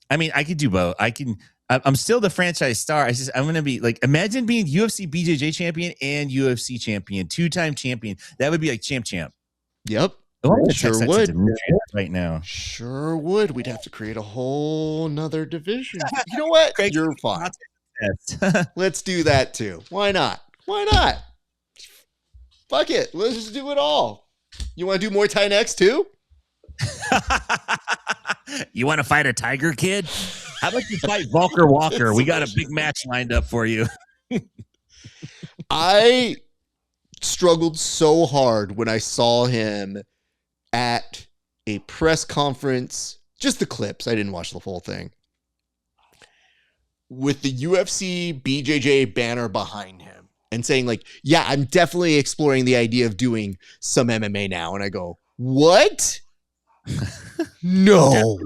I mean, I could do both. I'm still the franchise star. I'm going to be like, imagine being UFC BJJ champion and UFC champion, 2-time champion. That would be like champ. Yep. Sure would. Right now. Sure would. We'd have to create a whole nother division. You know what? Craig, you're fine. Let's do that too. Why not? Fuck it. Let's just do it all. You want to do Muay Thai next too? You want to fight a tiger, kid? How about you fight Volker Walker? We got a big match lined up for you. I struggled so hard when I saw him at a press conference, just the clips. I didn't watch the full thing. With the UFC BJJ banner behind him and saying like, yeah, I'm definitely exploring the idea of doing some MMA now. And I go, what? No.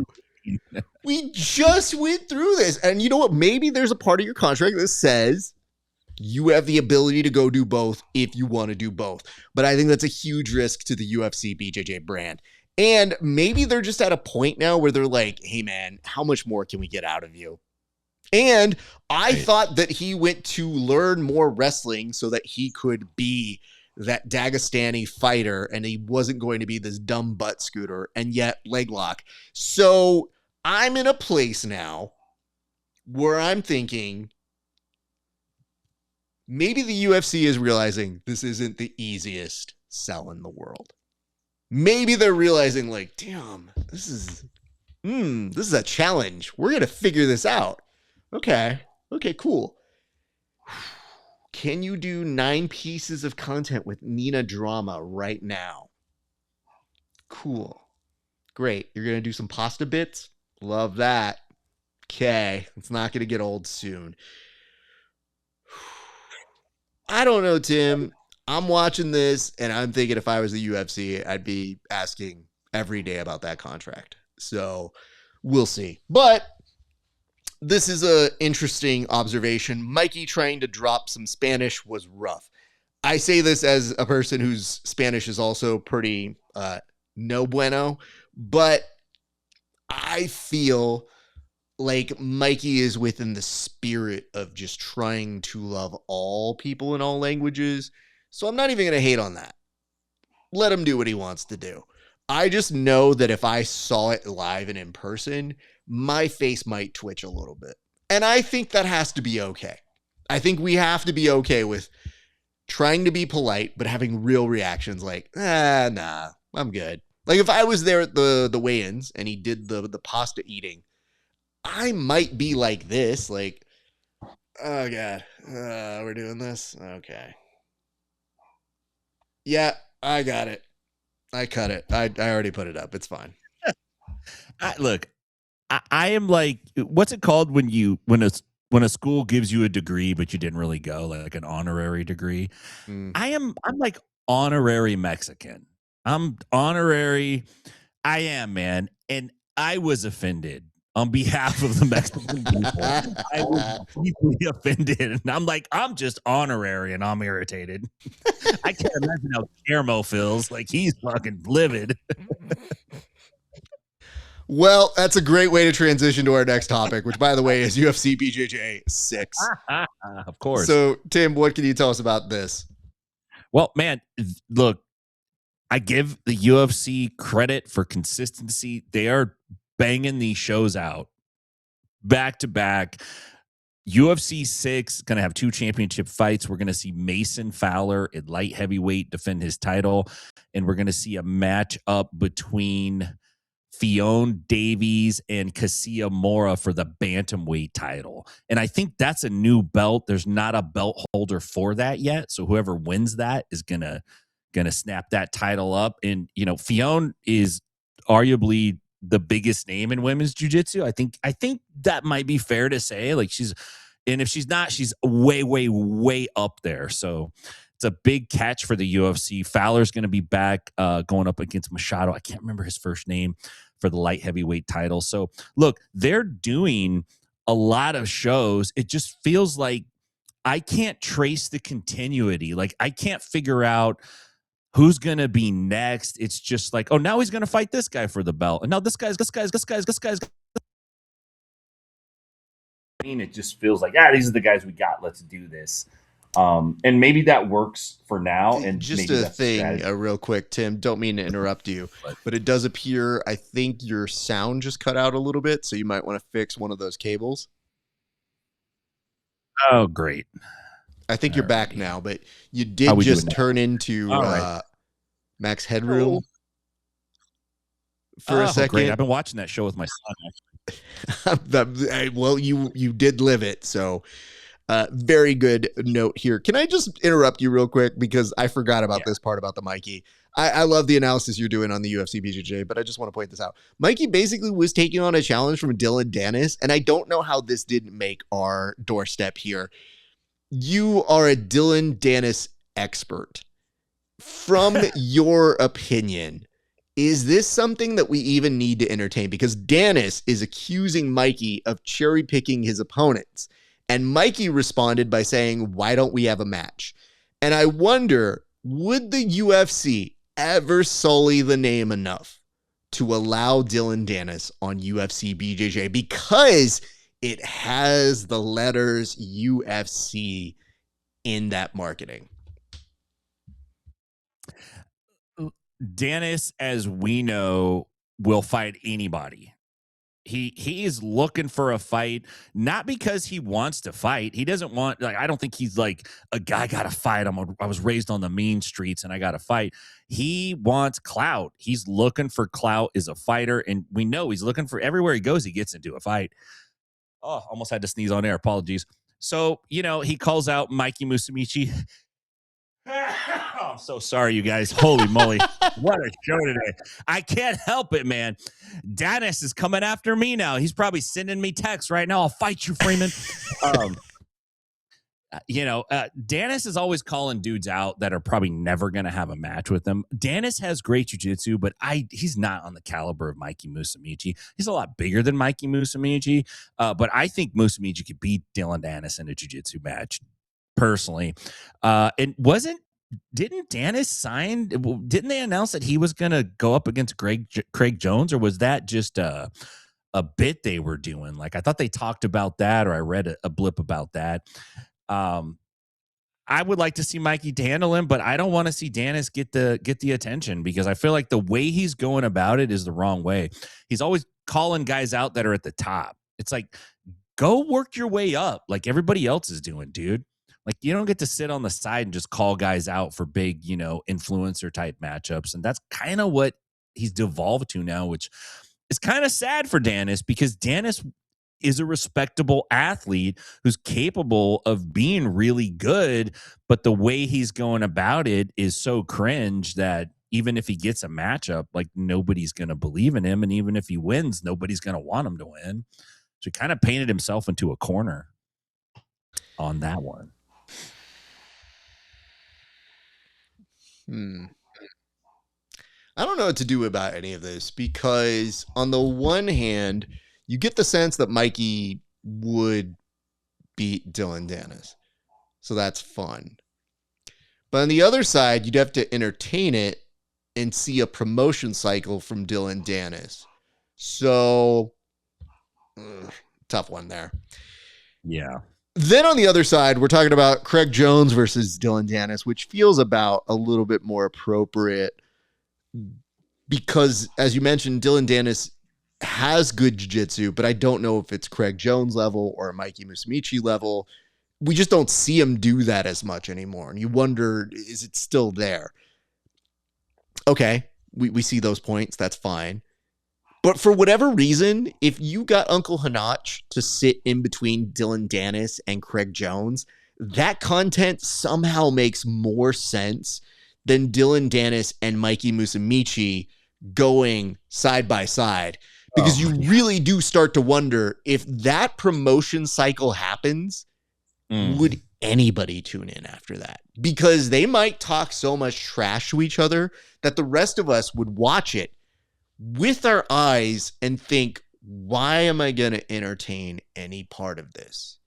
We just went through this. And you know what? Maybe there's a part of your contract that says you have the ability to go do both if you want to do both. But I think that's a huge risk to the UFC BJJ brand. And maybe they're just at a point now where they're like, hey, man, how much more can we get out of you? And I thought that he went to learn more wrestling so that he could be that Dagestani fighter and he wasn't going to be this dumb butt scooter and yet leg lock. So I'm in a place now where I'm thinking maybe the UFC is realizing this isn't the easiest sell in the world. Maybe they're realizing like, damn, this is a challenge. We're going to figure this out. Okay, cool. Can you do 9 pieces of content with Nina Drama right now? Cool. Great. You're going to do some pasta bits? Love that. Okay. It's not going to get old soon. I don't know, Tim. I'm watching this and I'm thinking if I was the UFC, I'd be asking every day about that contract. So we'll see. But this is an interesting observation. Mikey trying to drop some Spanish was rough. I say this as a person whose Spanish is also pretty no bueno, but I feel like Mikey is within the spirit of just trying to love all people in all languages. So I'm not even going to hate on that. Let him do what he wants to do. I just know that if I saw it live and in person, my face might twitch a little bit. And I think that has to be okay. I think we have to be okay with trying to be polite, but having real reactions like, nah, I'm good. Like if I was there at the weigh-ins and he did the pasta eating, I might be like this, like, oh God, we're doing this? Okay. Yeah, I got it. I cut it. I already put it up. It's fine. Look, I am like, what's it called when a school gives you a degree but you didn't really go, like an honorary degree? I'm like honorary Mexican. I'm honorary. I am, man, and I was offended on behalf of the Mexican people. I was deeply offended, and I'm like, I'm just honorary, and I'm irritated. I can't imagine how Guillermo feels. Like he's fucking livid. Well, that's a great way to transition to our next topic, which, by the way, is UFC BJJ 6. Of course. So, Tim, what can you tell us about this? Well, man, look, I give the UFC credit for consistency. They are banging these shows out back to back. UFC 6 going to have 2 championship fights. We're going to see Mason Fowler at light heavyweight defend his title, and we're going to see a match up between Fione Davies and Cassia Mora for the bantamweight title. And I think that's a new belt. There's not a belt holder for that yet. So whoever wins that is gonna snap that title up. And Fione is arguably the biggest name in women's jiu-jitsu. I think that might be fair to say. Like and if she's not, she's way, way, way up there. So it's a big catch for the UFC. Fowler's going to be back going up against Machado. I can't remember his first name for the light heavyweight title. So look, they're doing a lot of shows. It just feels like I can't trace the continuity. Like I can't figure out who's going to be next. It's just like, oh, now he's going to fight this guy for the belt. And now this guy's. It just feels like, these are the guys we got. Let's do this. And maybe that works for now. And just maybe a thing, real quick, Tim, don't mean to interrupt you, but it does appear, I think your sound just cut out a little bit, so you might want to fix one of those cables. Oh, great. I think you're back now, but you did just turn into Max Headroom for a second. Great. I've been watching that show with my son, actually. Well, you did live it, so very good note here. Can I just interrupt you real quick because I forgot about this part about the Mikey. I love the analysis you're doing on the UFC BJJ, but I just want to point this out. Mikey basically was taking on a challenge from Dylan Dennis, and I don't know how this didn't make our doorstep here. You are a Dylan Dennis expert. From your opinion, is this something that we even need to entertain? Because Dennis is accusing Mikey of cherry picking his opponents. And Mikey responded by saying, why don't we have a match? And I wonder, would the UFC ever sully the name enough to allow Dylan Dennis on UFC BJJ? Because it has the letters UFC in that marketing. Dennis, as we know, will fight anybody. He is looking for a fight, not because he wants to fight. He doesn't want, like, I don't think he's like a guy got to fight. I was raised on the mean streets and I got to fight. He wants clout. He's looking for clout as a fighter. And we know he's looking for everywhere he goes, he gets into a fight. Oh, almost had to sneeze on air. Apologies. So, he calls out Mikey Musumeci. I'm so sorry, you guys. Holy moly. What a show today. I can't help it, man. Dennis is coming after me now. He's probably sending me texts right now. I'll fight you, Freeman. Dennis is always calling dudes out that are probably never going to have a match with him. Dennis has great jiu-jitsu, but he's not on the caliber of Mikey Musumeci. He's a lot bigger than Mikey Musumeci, but I think Musumeci could beat Dylan Dennis in a jiu-jitsu match, personally. Didn't Dennis sign? Didn't they announce that he was going to go up against Craig Jones, or was that just a bit they were doing. Like I thought they talked about that, or I read a blip about that. I would like to see Mikey handle him, but I don't want to see Dennis get the attention, because I feel like the way he's going about it is the wrong way. He's always calling guys out that are at the top. It's like, go work your way up like everybody else is doing, dude. Like, you don't get to sit on the side and just call guys out for big, influencer type matchups. And that's kind of what he's devolved to now, which is kind of sad for Dennis, because Dennis is a respectable athlete who's capable of being really good, but the way he's going about it is so cringe that even if he gets a matchup, like nobody's going to believe in him. And even if he wins, nobody's going to want him to win. So he kind of painted himself into a corner on that one. I don't know what to do about any of this, because on the one hand, you get the sense that Mikey would beat Dylan Dennis. So that's fun. But on the other side, you'd have to entertain it and see a promotion cycle from Dylan Dennis. So, tough one there. Yeah. Then on the other side, we're talking about Craig Jones versus Dylan Dennis, which feels about a little bit more appropriate because, as you mentioned, Dylan Dennis has good jiu-jitsu, but I don't know if it's Craig Jones level or Mikey Musumeci level. We just don't see him do that as much anymore. And you wonder, is it still there? Okay, we see those points. That's fine. But for whatever reason, if you got Uncle Hanach to sit in between Dylan Dennis and Craig Jones, that content somehow makes more sense than Dylan Dennis and Mikey Musumeci going side by side. Because you really do start to wonder, if that promotion cycle happens, would anybody tune in after that? Because they might talk so much trash to each other that the rest of us would watch it with our eyes and think, why am I going to entertain any part of this?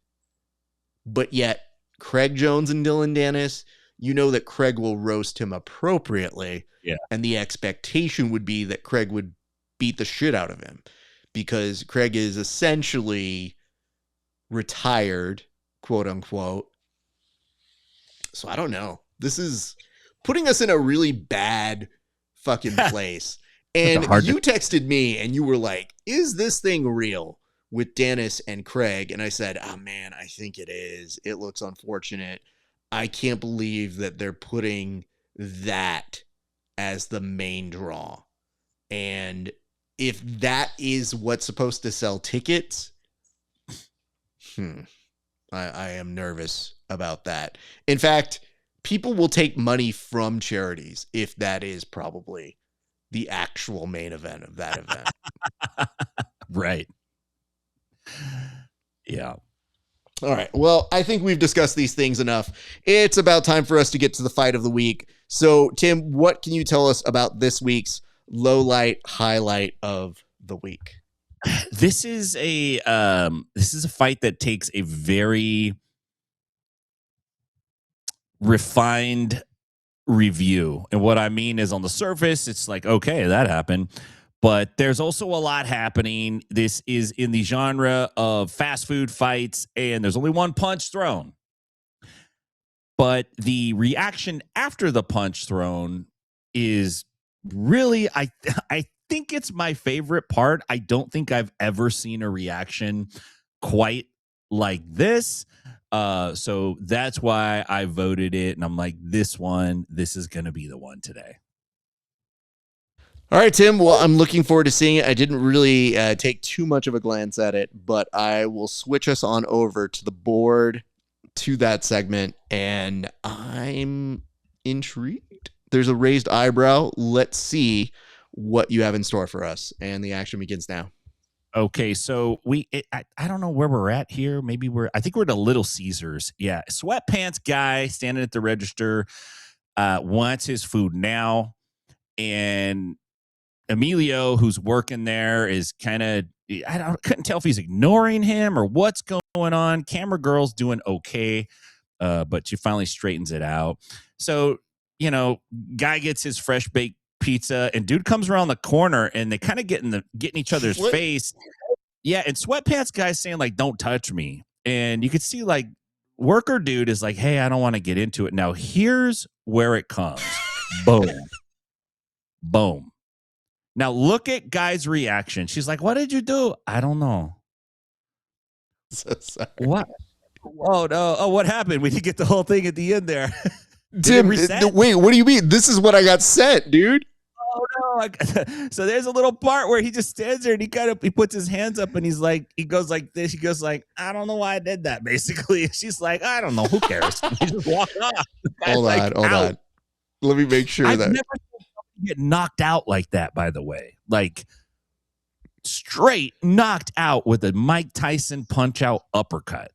But yet, Craig Jones and Dylan Dennis, you know that Craig will roast him appropriately. Yeah. And the expectation would be that Craig would beat the shit out of him, because Craig is essentially retired, quote unquote. So I don't know. This is putting us in a really bad fucking place. And you texted me and you were like, is this thing real with Dennis and Craig? And I said, oh man, I think it is. It looks unfortunate. I can't believe that they're putting that as the main draw. And if that is what's supposed to sell tickets, I am nervous about that. In fact, people will take money from charities if that is probably the actual main event of that event. Right. Yeah. All right. Well, I think we've discussed these things enough. It's about time for us to get to the fight of the week. So, Tim, what can you tell us about this week's low light highlight of the week? This is a fight that takes a very refined review. And what I mean is, on the surface, it's like, okay, that happened. But there's also a lot happening. This is in the genre of fast food fights, and there's only one punch thrown. But the reaction after the punch thrown is really, I think it's my favorite part. I don't think I've ever seen a reaction quite like this. So that's why I voted it. And I'm like, this is going to be the one today. All right, Tim. Well, I'm looking forward to seeing it. I didn't really take too much of a glance at it, but I will switch us on over to the board, to that segment, and I'm intrigued. There's a raised eyebrow. Let's see what you have in store for us, and the action begins now. Okay, so I don't know where we're at here. Maybe I think we're at a Little Caesars. Yeah, sweatpants guy standing at the register wants his food now, and Emilio, who's working there, is kind of, couldn't tell if he's ignoring him or what's going on. Camera girl's doing okay, but she finally straightens it out. So, guy gets his fresh baked pizza, and dude comes around the corner, and they kind of get in each other's face. Yeah, and sweatpants guys saying like, "Don't touch me," and you could see like worker dude is like, "Hey, I don't want to get into it." Now here's where it comes. Boom, boom. Now look at guy's reaction. She's like, "What did you do?" I don't know. So sorry. What? Oh no! Oh, what happened? We didn't get the whole thing at the end there. Tim, wait, what do you mean? This is what I got sent, dude. Oh no! So there's a little part where he just stands there and he puts his hands up and he goes like this. He goes like, "I don't know why I did that." Basically, she's like, "I don't know. Who cares?" He just walked off. Hold on. Let me make sure I've that. never seen somebody get knocked out like that. By the way, like straight knocked out with a Mike Tyson punch out uppercut.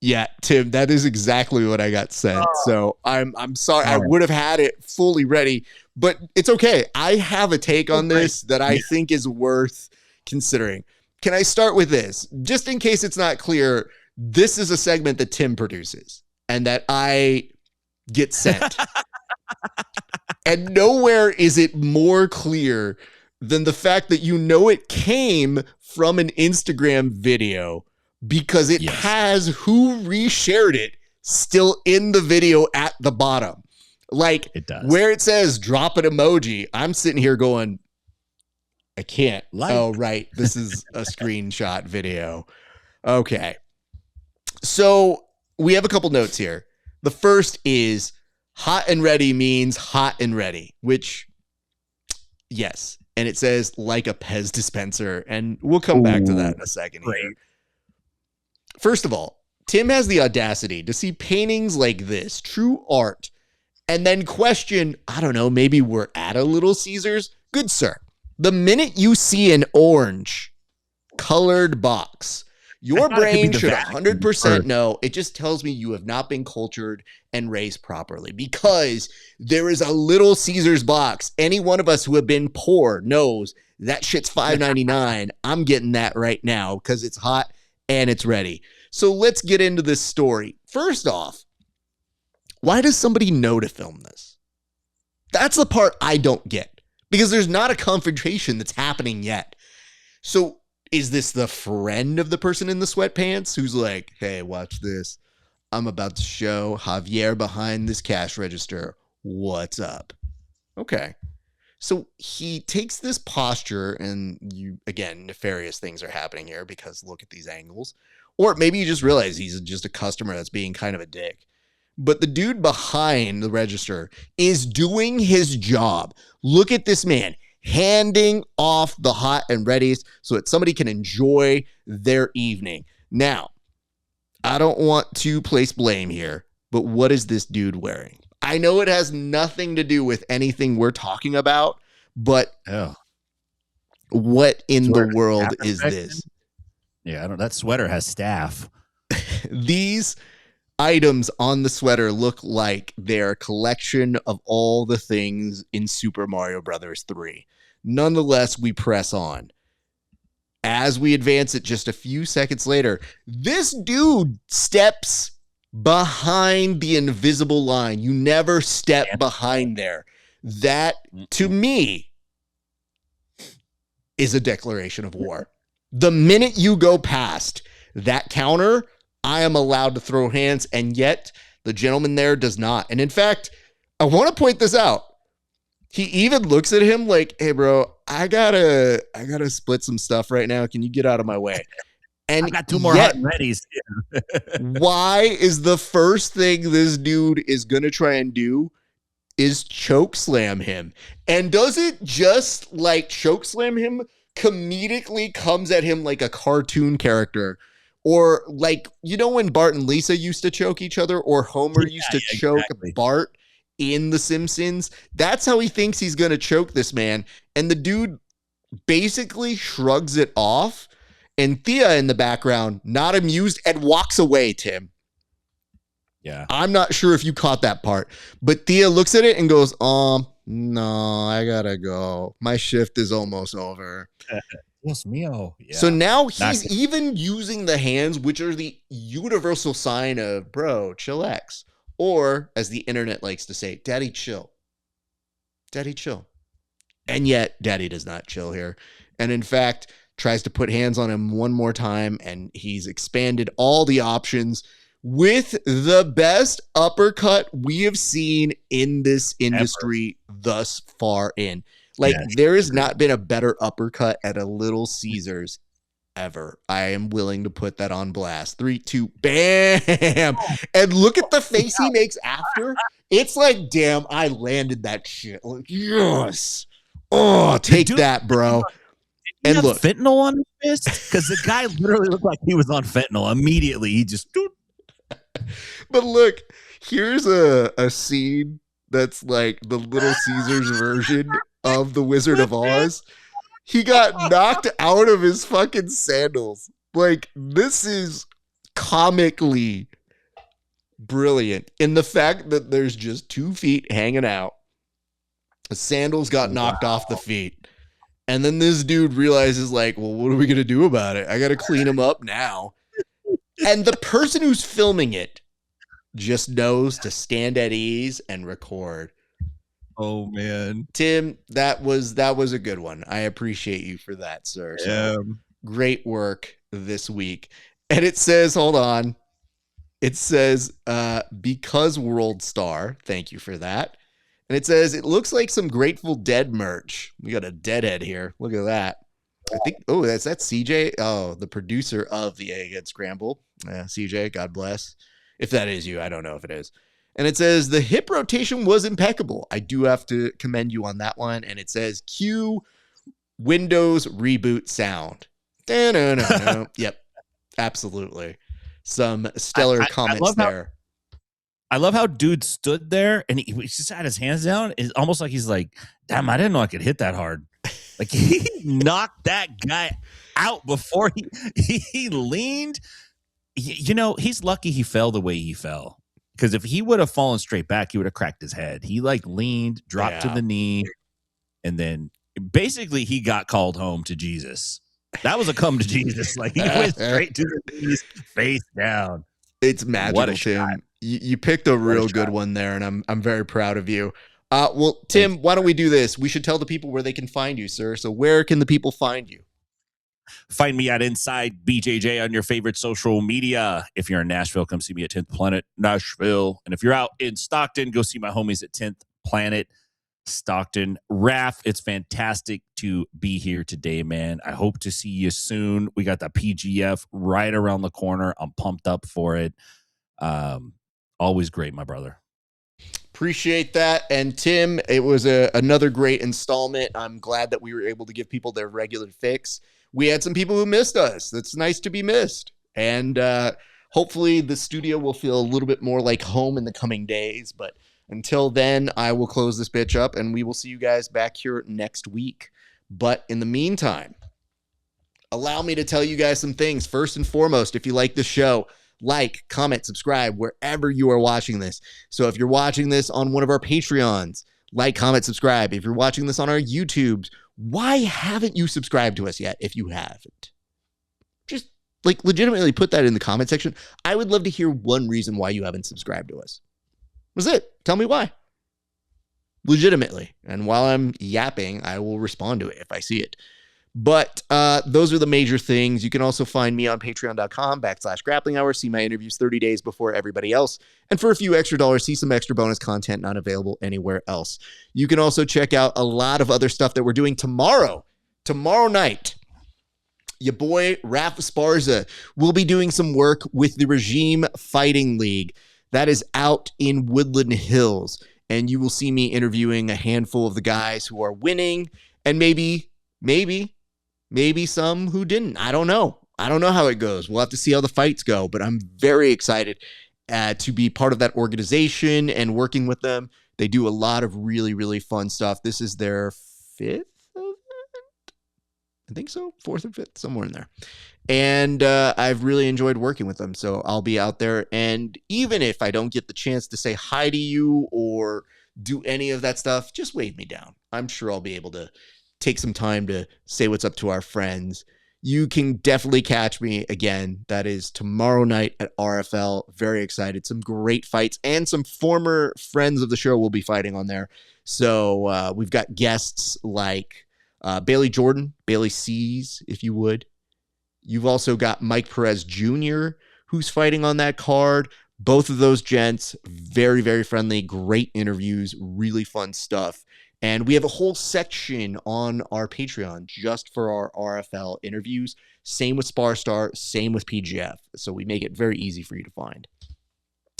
Yeah, Tim, that is exactly what I got sent. So I'm sorry. I would have had it fully ready, but it's okay. I have a take on this that I think is worth considering. Can I start with this? Just in case it's not clear, this is a segment that Tim produces and that I get sent. And nowhere is it more clear than the fact that it came from an Instagram video, because it has who reshared it still in the video at the bottom. Like it does. Where it says drop an emoji, I'm sitting here going, I can't. Oh, right. This is a screenshot video. Okay. So we have a couple notes here. The first is hot and ready means hot and ready, which, yes. And it says like a Pez dispenser. And we'll come back to that in a second here. First of all, Tim has the audacity to see paintings like this, true art, and then question, I don't know, maybe we're at a Little Caesars? Good sir, the minute you see an orange colored box, your brain should 100% know. It just tells me you have not been cultured and raised properly, because there is a Little Caesars box. Any one of us who have been poor knows that shit's $5.99. I'm getting that right now because it's hot and it's ready. So let's get into this story. First off, why does somebody know to film this? That's the part I don't get, because there's not a confrontation that's happening yet. So is this the friend of the person in the sweatpants who's like, hey, watch this. I'm about to show Javier behind this cash register what's up. Okay. So he takes this posture, and again, nefarious things are happening here because look at these angles. Or maybe you just realize he's just a customer that's being kind of a dick. But the dude behind the register is doing his job. Look at this man handing off the hot and readies so that somebody can enjoy their evening. Now, I don't want to place blame here, but what is this dude wearing? I know it has nothing to do with anything we're talking about, but what in the world is this? Yeah, I don't. That sweater has staff. These items on the sweater look like they're a collection of all the things in Super Mario Brothers 3. Nonetheless, we press on. As we advance it just a few seconds later, this dude steps behind the invisible line. You never step behind there. That, to me, is a declaration of war. The minute you go past that counter, I am allowed to throw hands, and yet the gentleman there does not. And in fact, I want to point this out. He even looks at him like, hey, bro, I gotta split some stuff right now. Can you get out of my way? And I got 2 more hot and readies. Why is the first thing this dude is going to try and do is choke slam him? And does it just like choke slam him comedically comes at him like a cartoon character? Or like, when Bart and Lisa used to choke each other, or Homer used to choke Bart in The Simpsons? That's how he thinks he's going to choke this man. And the dude basically shrugs it off. And Thea in the background, not amused, and walks away, Tim. Yeah. I'm not sure if you caught that part, but Thea looks at it and goes, no, I gotta go. My shift is almost over. Dios mío. Yeah. So now he's even using the hands, which are the universal sign of, bro, chillax. Or, as the internet likes to say, daddy chill. Daddy chill. And yet, daddy does not chill here. And in fact, tries to put hands on him one more time, and he's expanded all the options with the best uppercut we have seen in this industry thus far in. Like, there has not been a better uppercut at a Little Caesars ever. I am willing to put that on blast. 3, 2, bam! And look at the face he makes after. It's like, damn, I landed that shit. Like, yes. Oh, take that, bro. And look, fentanyl on his fist, because the guy literally looked like he was on fentanyl immediately. He just. But look, here's a scene that's like the Little Caesars version of the Wizard of Oz. He got knocked out of his fucking sandals. Like, this is comically brilliant in the fact that there's just 2 feet hanging out. The sandals got knocked off the feet. And then this dude realizes, like, well, what are we going to do about it? I got to clean him up now. And the person who's filming it just knows to stand at ease and record. Oh, man. Tim, that was a good one. I appreciate you for that, sir. So, great work this week. And it says, hold on. It says, because World Star, thank you for that. And it says, it looks like some Grateful Dead merch. We got a Deadhead here. Look at that. I think, that's CJ. Oh, the producer of the Egg Head Scramble. CJ, God bless. If that is you, I don't know if it is. And it says, the hip rotation was impeccable. I do have to commend you on that one. And it says, cue Windows reboot sound. Yep, absolutely. Some stellar comments there. I love how dude stood there and he just had his hands down. It's almost like he's like, damn, I didn't know I could hit that hard. Like, he knocked that guy out before he leaned. He's lucky he fell the way he fell. Because if he would have fallen straight back, he would have cracked his head. He like leaned, dropped to the knee, and then basically he got called home to Jesus. That was a come to Jesus. Like, he went straight to the knees, face down. It's magical, Tim. You picked a real good one there, and I'm very proud of you. Well, Tim, why don't we do this? We should tell the people where they can find you, sir. So where can the people find you? Find me at Inside BJJ on your favorite social media. If you're in Nashville, come see me at 10th Planet Nashville. And if you're out in Stockton, go see my homies at 10th Planet Stockton. RAF, it's fantastic to be here today, man. I hope to see you soon. We got the PGF right around the corner. I'm pumped up for it. Always great, my brother. Appreciate that. And Tim, it was another great installment. I'm glad that we were able to give people their regular fix. We had some people who missed us. That's nice to be missed. And hopefully the studio will feel a little bit more like home in the coming days. But until then, I will close this bitch up and we will see you guys back here next week. But in the meantime, allow me to tell you guys some things. First and foremost, if you like the show, like, comment, subscribe wherever you are watching this. So if you're watching this on one of our Patreons, like, comment, subscribe. If you're watching this on our YouTubes, why haven't you subscribed to us yet if you haven't? Just like legitimately put that in the comment section. I would love to hear one reason why you haven't subscribed to us. That's it. Tell me why. Legitimately. And while I'm yapping, I will respond to it if I see it. But those are the major things. You can also find me on patreon.com/grappling hour. See my interviews 30 days before everybody else. And for a few extra dollars, see some extra bonus content not available anywhere else. You can also check out a lot of other stuff that we're doing tomorrow. Tomorrow night, your boy RAF ESPARZA will be doing some work with the Regime Fighting League. That is out in Woodland Hills. And you will see me interviewing a handful of the guys who are winning and maybe some who didn't. I don't know. I don't know how it goes. We'll have to see how the fights go, but I'm very excited to be part of that organization and working with them. They do a lot of really, really fun stuff. This is their 5th event? I think so. 4th or 5th, somewhere in there. And I've really enjoyed working with them. So I'll be out there. And even if I don't get the chance to say hi to you or do any of that stuff, just wave me down. I'm sure I'll be able to take some time to say what's up to our friends. You can definitely catch me again. That is tomorrow night at RFL. Very excited. Some great fights and some former friends of the show will be fighting on there. So we've got guests like Bailey Jordan, Bailey C's, if you would. You've also got Mike Perez Jr., who's fighting on that card. Both of those gents, very, very friendly, great interviews, really fun stuff. And we have a whole section on our Patreon just for our RFL interviews. Same with Sparstar, same with PGF. So we make it very easy for you to find.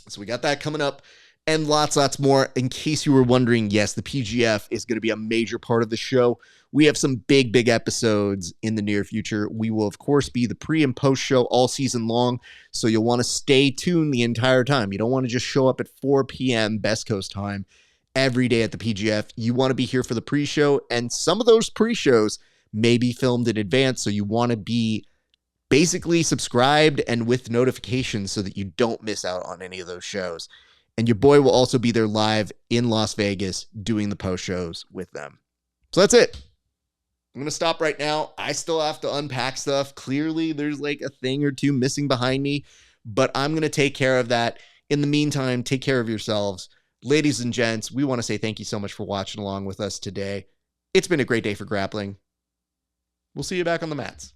So we got that coming up and lots more. In case you were wondering, yes, the PGF is going to be a major part of the show. We have some big episodes in the near future. We will, of course, be the pre and post show all season long, so you'll want to stay tuned the entire time. You don't want to just show up at 4 p.m. Best Coast time every day at the PGF. You want to be here for the pre-show, and some of those pre-shows may be filmed in advance, so you want to be basically subscribed and with notifications so that you don't miss out on any of those shows. And your boy will also be there live in Las Vegas doing the post shows with them. So that's it. I'm going to stop right now. I still have to unpack stuff. Clearly, there's like a thing or two missing behind me, but I'm going to take care of that. In the meantime, take care of yourselves. Ladies and gents, we want to say thank you so much for watching along with us today. It's been a great day for grappling. We'll see you back on the mats.